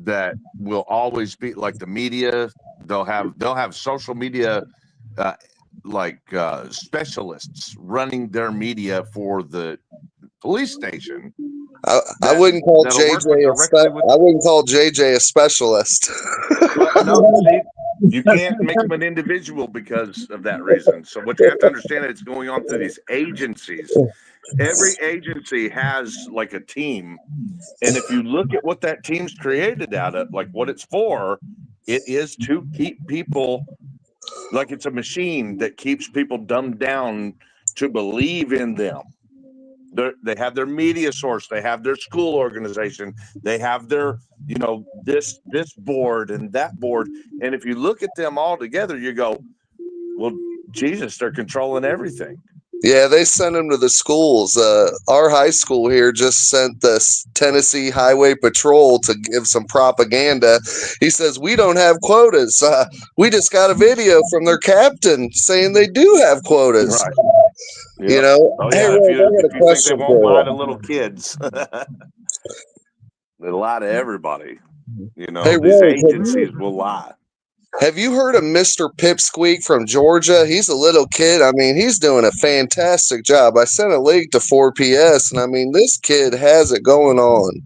that will always be like the media. They'll have social media, uh, specialists running their media for the police station. I wouldn't call That'll work JJ directly with. I wouldn't call JJ a specialist. No, see, you can't make them an individual because of that reason. So what you have to understand is it's going on through these agencies. Every agency has like a team, and if you look at what that team's created out of, like what it's for, it is to keep people, like it's a machine that keeps people dumbed down to believe in them. They have their media source, they have their school organization, they have their, this board and that board. And if you look at them all together, you go, well, Jesus, they're controlling everything. Yeah, they send them to the schools. Our high school here just sent the Tennessee Highway Patrol to give some propaganda. He says, we don't have quotas. We just got a video from their captain saying they do have quotas. Right. Yep. Oh Hey, yeah, Roy, I got if a you think they question won't for lie you. to little kids, they lie to everybody. Hey, These Roy, agencies will lie. have you heard of Mr. Pipsqueak from Georgia? He's a little kid. I mean, he's doing a fantastic job. I sent a link to 4PS, and I mean, this kid has it going on.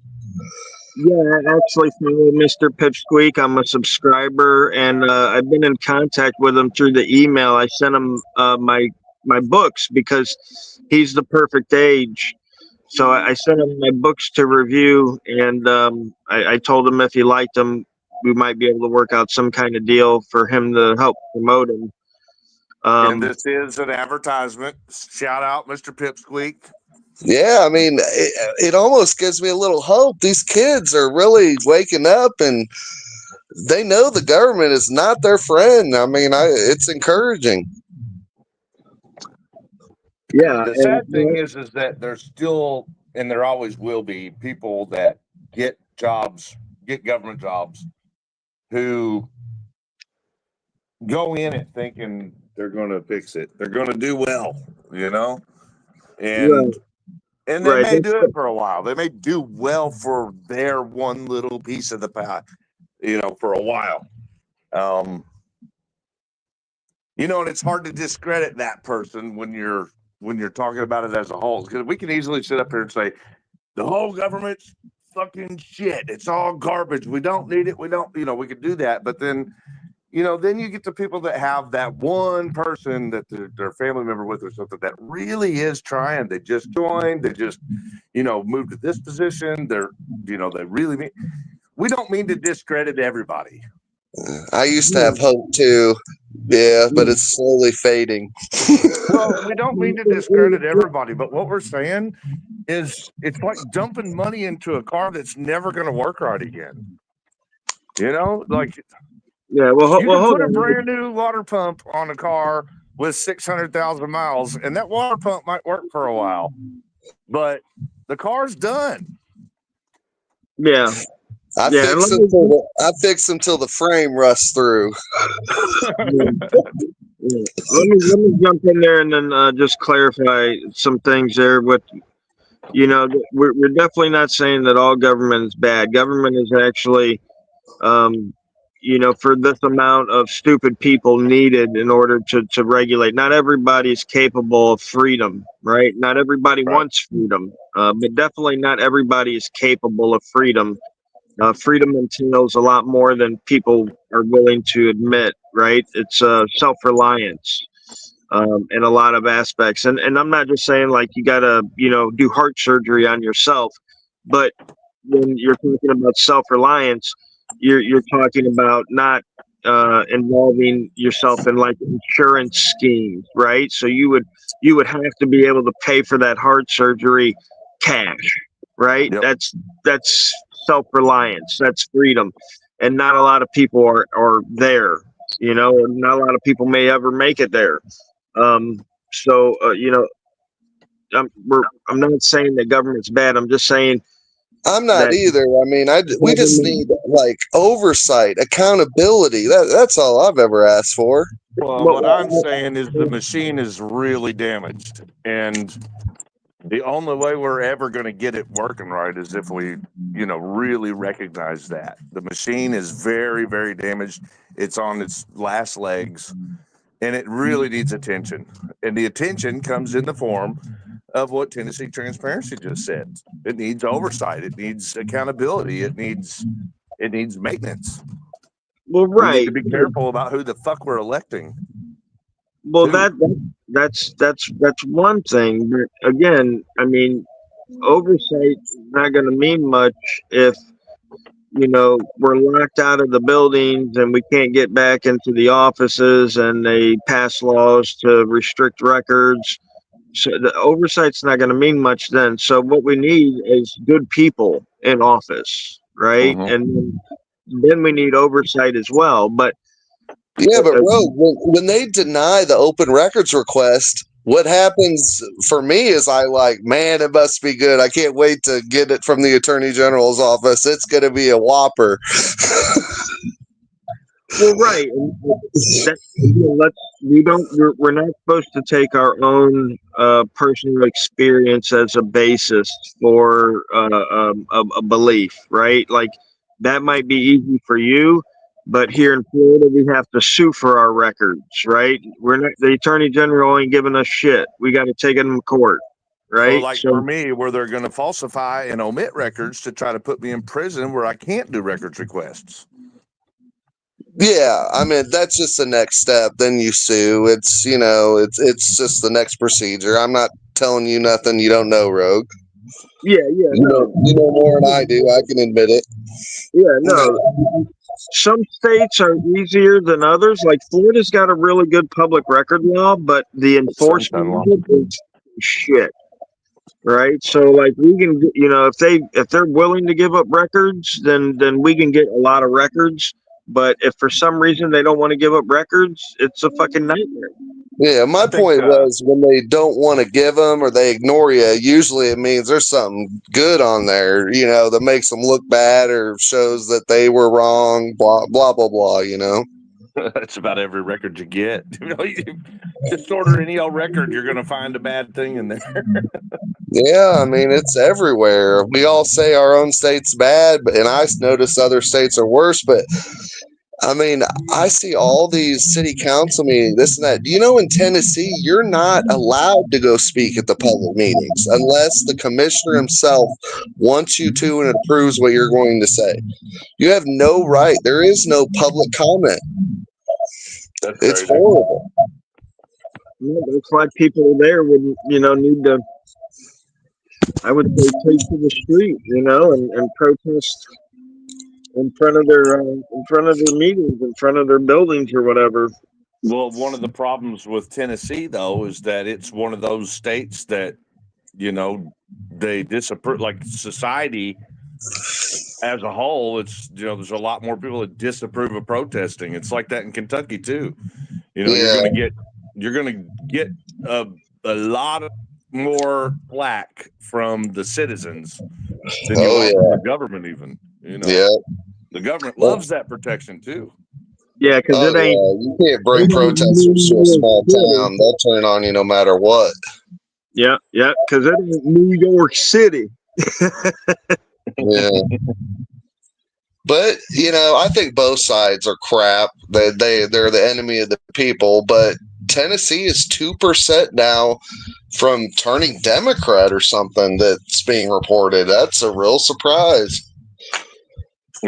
yeah, I actually follow Mr. Pipsqueak. I'm a subscriber, and I've been in contact with him through the email. I sent him my books because he's the perfect age. So I sent him my books to review, and I told him if he liked them, we might be able to work out some kind of deal for him to help promote him. And this is an advertisement. Shout out, Mr. Pipsqueak. Yeah, I mean, it almost gives me a little hope. These kids are really waking up and they know the government is not their friend. I mean, it's encouraging. Yeah, The sad thing is that there's still, and there always will be, people that get government jobs, who go in it thinking they're going to fix it. They're going to do well, and they right. may do it for a while. They may do well for their one little piece of the pie, for a while. And it's hard to discredit that person when you're talking about it as a whole, because we can easily sit up here and say the whole government's fucking shit. It's all garbage. We don't need it. We don't, we could do that. But then, then you get the people that have that one person that their family member with or something that really is trying. They just joined. They just, moved to this position. They're, they really mean. We don't mean to discredit everybody. I used to have hope too. Yeah, but it's slowly fading. Well, we don't mean to discredit everybody, but what we're saying is it's like dumping money into a car that's never going to work right again. Like, yeah. Well, you can hold put a on. brand new water pump on a car with 600,000 miles, and that water pump might work for a while, but the car's done. Yeah. I Yeah, and fix them till the frame rusts through. let me jump in there and then just clarify some things there. With we're definitely not saying that all government is bad. Government is actually um, for this amount of stupid people needed in order to regulate. Not everybody is capable of freedom, right? Not everybody Right. wants freedom, but definitely not everybody is capable of freedom. Freedom entails a lot more than people are willing to admit, right? It's self-reliance in a lot of aspects. And I'm not just saying like you got to, do heart surgery on yourself, but when you're talking about self-reliance, you're talking about not involving yourself in like insurance schemes, right? So you would have to be able to pay for that heart surgery cash, right? Yep. That's self-reliance, that's freedom, and not a lot of people are there, and not a lot of people may ever make it there. So I'm not saying that government's bad. I'm just saying I'm not that either. I mean, we just government. need like oversight, accountability. That's all I've ever asked for. Well, what I'm saying is the machine is really damaged, and the only way we're ever going to get it working right is if we, really recognize that the machine is very, very damaged. It's on its last legs, and it really needs attention. And the attention comes in the form of what Tennessee Transparency just said. It needs oversight. It needs accountability. It needs maintenance. Well, We need right. to be careful about who the fuck we're electing. Well, too. that's one thing. But again, I mean, oversight is not going to mean much if we're locked out of the buildings and we can't get back into the offices, and they pass laws to restrict records. So the oversight's not going to mean much then. So what we need is good people in office, right? Mhm. And then we need oversight as well. But Yeah, but uh, Rogue, when they deny the open records request, what happens for me is I like, man, it must be good. I can't wait to get it from the Attorney General's office. It's going to be a whopper. well, right. And that, we're not supposed to take our own personal experience as a basis for a belief, right? Like that might be easy for you, but here in Florida, we have to sue for our records, right? We're not, the Attorney General ain't giving us shit. We got to take it in court, So, right? like for me, where they're going to falsify and omit records to try to put me in prison where I can't do records requests. Yeah, I mean that's just the next step. Then you sue. It's just the next procedure. I'm not telling you nothing you don't know, Rogue. Yeah, no. You know more than I do. I can admit it. Yeah, no. Some states are easier than others. Like Florida's got a really good public record law, but the Sunshine law. enforcement of it is shit. Right. So like we can, if they're willing to give up records, then we can get a lot of records. But if for some reason they don't want to give up records, it's a fucking nightmare. Yeah, my point was when they don't want to give them or they ignore you, usually it means there's something good on there, that makes them look bad or shows that they were wrong, blah, blah, blah, blah, That's about every record you get. You just order any old record, you're going to find a bad thing in there. Yeah, I mean, it's everywhere. We all say our own state's bad, and I notice other states are worse, but I mean, I see all these city council meetings, this and that. Do you know in Tennessee, you're not allowed to go speak at the public meetings unless the commissioner himself wants you to and approves what you're going to say. You have no right. There is no public comment. It's horrible. That's why people there would, need to, I would say, take to the street, and protest in front of their meetings, in front of their buildings or whatever. Well, one of the problems with Tennessee, though, is that it's one of those states that, they disapprove, like society as a whole. It's, there's a lot more people that disapprove of protesting. It's like that in Kentucky, too. You're going to get a lot of more flack from the citizens than you are from the government, even. You know, Yeah. the government loves that protection too. Yeah, because Oh it ain't. yeah. You can't bring protesters to a small town. They'll turn on you no matter what. Yeah, because it ain't New York City. Yeah. But I think both sides are crap. They're the enemy of the people. But Tennessee is 2% now from turning Democrat or something that's being reported. That's a real surprise.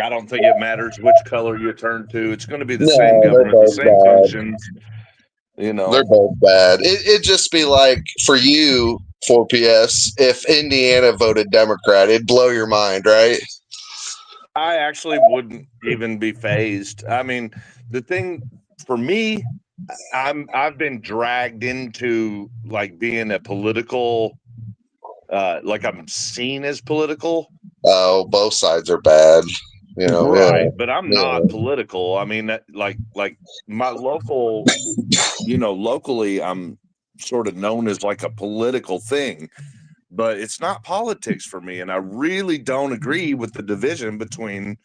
I don't think it matters which color you turn to. It's going to be the same No, they're government, the both same bad. functions. They're both bad. It'd just be like for you, 4PS, if Indiana voted Democrat, it'd blow your mind, right? I actually wouldn't even be phased. I mean, the thing for me, I've been dragged into like being a political, like I'm seen as political. Oh, both sides are bad. Right, but I'm Yeah. not political. I mean, that like my local, locally, I'm sort of known as like a political thing, but it's not politics for me. And I really don't agree with the division between,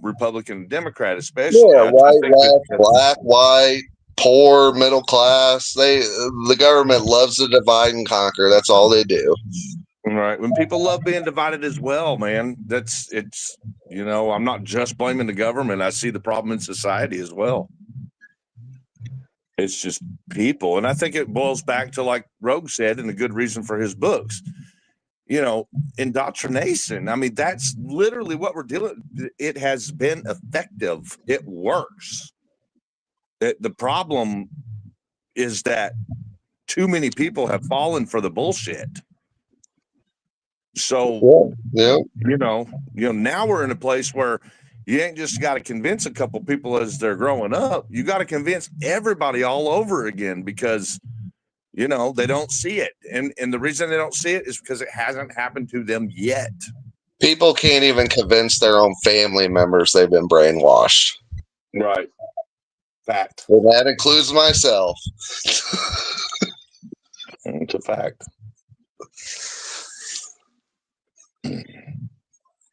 Republican and Democrat, especially. Yeah, I white, think left, that black, white, poor, middle class. The government loves to divide and conquer. That's all they do. right, when people love being divided as well, man, I'm not just blaming the government. I see the problem in society as well. It's just people. And I think it boils back to, like Rogue said, and a good reason for his books, indoctrination. I mean, that's literally what we're dealing. It has been effective. It works. The problem is that too many people have fallen for the bullshit. So, Yeah. now we're in a place where you ain't just got to convince a couple people as they're growing up. You got to convince everybody all over again because, they don't see it. And the reason they don't see it is because it hasn't happened to them yet. People can't even convince their own family members they've been brainwashed. Right. Fact. And that includes myself. It's a fact.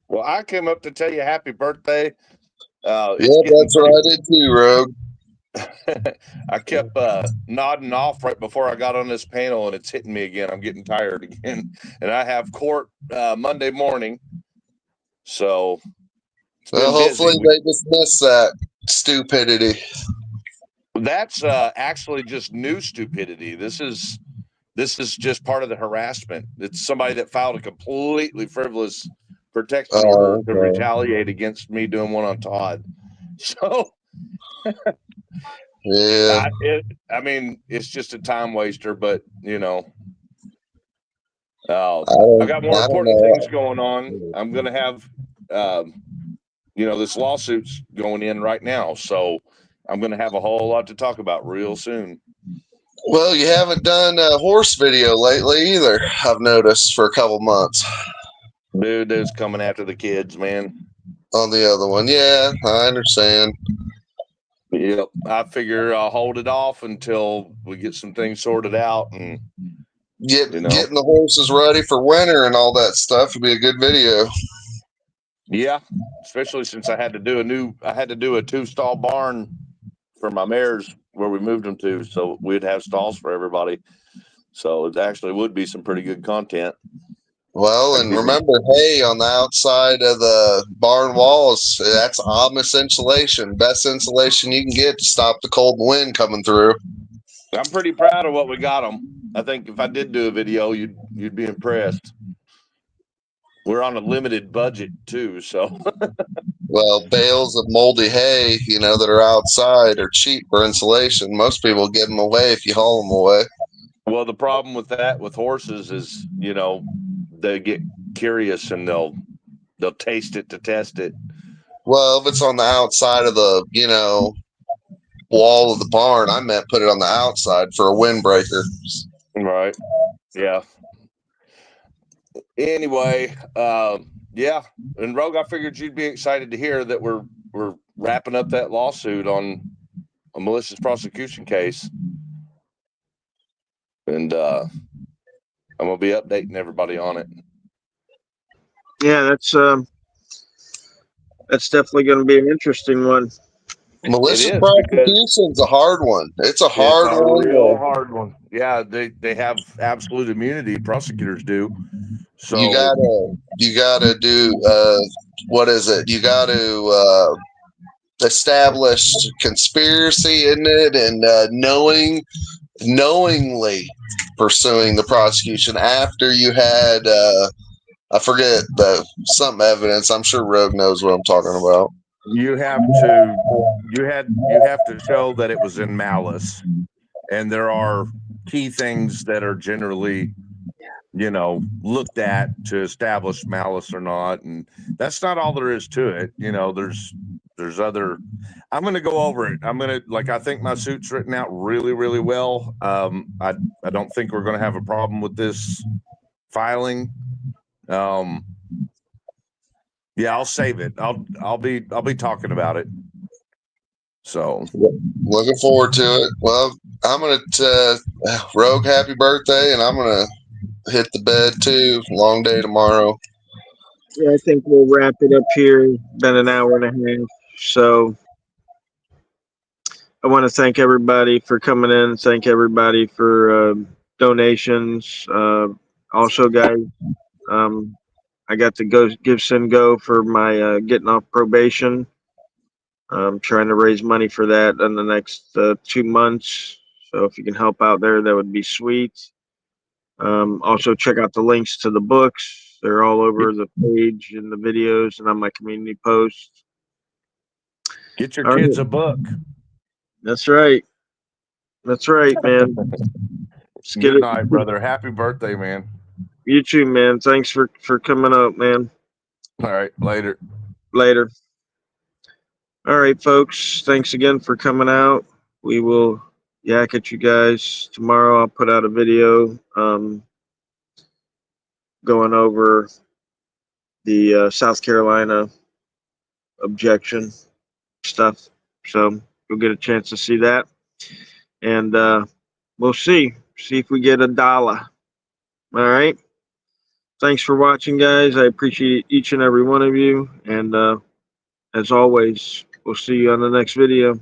Well, I came up to tell you happy birthday. That's what I did too, Rogue. I kept nodding off right before I got on this panel, and it's hitting me again. I'm getting tired again, and I have court Monday morning, so Well, hopefully they dismiss that stupidity. That's actually just new stupidity. This is just part of the harassment. It's somebody that filed a completely frivolous protection order to retaliate against me doing one on Todd. So, yeah, I mean, it's just a time waster, but I got more important things going on. I'm going to have, this lawsuit's going in right now, so I'm going to have a whole lot to talk about real soon. Well, you haven't done a horse video lately either, I've noticed, for a couple months. Dude, that's coming after the kids, man. On the other one, yeah, I understand. Yep, I figure I'll hold it off until we get some things sorted out and getting the horses ready for winter and all that stuff would be a good video. Yeah, especially since I had to do a 2-stall barn for my mares where we moved them to, so we'd have stalls for everybody. So it actually would be some pretty good content. Well, and remember, hay on the outside of the barn walls, that's Amish insulation. Best insulation you can get to stop the cold wind coming through. I'm pretty proud of what we got them. I think if I did do a video, you'd be impressed. We're on a limited budget too, so. Well, bales of moldy hay, that are outside are cheap for insulation. Most people give them away if you haul them away. Well, the problem with that with horses is, they get curious and they'll taste it to test it. Well, if it's on the outside of the, wall of the barn, I meant put it on the outside for a windbreaker. Right. Yeah. Anyway, yeah. And Rogue, I figured you'd be excited to hear that we're wrapping up that lawsuit on a malicious prosecution case. And I'm gonna be updating everybody on it. Yeah, that's That's definitely going to be an interesting one. Malicious is, because prosecution's a hard one. It's a it's hard a one. real hard one. Yeah, they have absolute immunity. Prosecutors do. You So gotta do what is it? You gotta establish conspiracy in it and knowingly pursuing the prosecution after you had I forget the some evidence. I'm sure Rogue knows what I'm talking about. you have to show that it was in malice, and there are key things that are generally looked at to establish malice or not, and that's not all there is to it. There's other. I'm going to go over it. I think my suit's written out really, really well. I don't think we're going to have a problem with this filing. Yeah, I'll save it. I'll be talking about it. So Looking forward to it. Well, I'm gonna Rogue, happy birthday, and I'm gonna hit the bed too. Long day tomorrow. Yeah, I think we'll wrap it up here. Been an hour and a half. So I want to thank everybody for coming in. Thank everybody for donations. Also, guys, I got to give Sin Go for my getting off probation. I'm trying to raise money for that in the next 2 months. So if you can help out there, that would be sweet. Also, check out the links to the books. They're all over the page and the videos and on my community posts. get your All kids right. a book. That's right. That's right, man. Let's get Good it. night, brother. Happy birthday, man. You too, man. Thanks for coming up, man. All right, later. Later. All right, folks. Thanks again for coming out. We will yak at you guys tomorrow. I'll put out a video going over the South Carolina objection stuff. So you'll get a chance to see that, and we'll see if we get $1. All right. Thanks for watching, guys. I appreciate each and every one of you, and as always, we'll see you on the next video.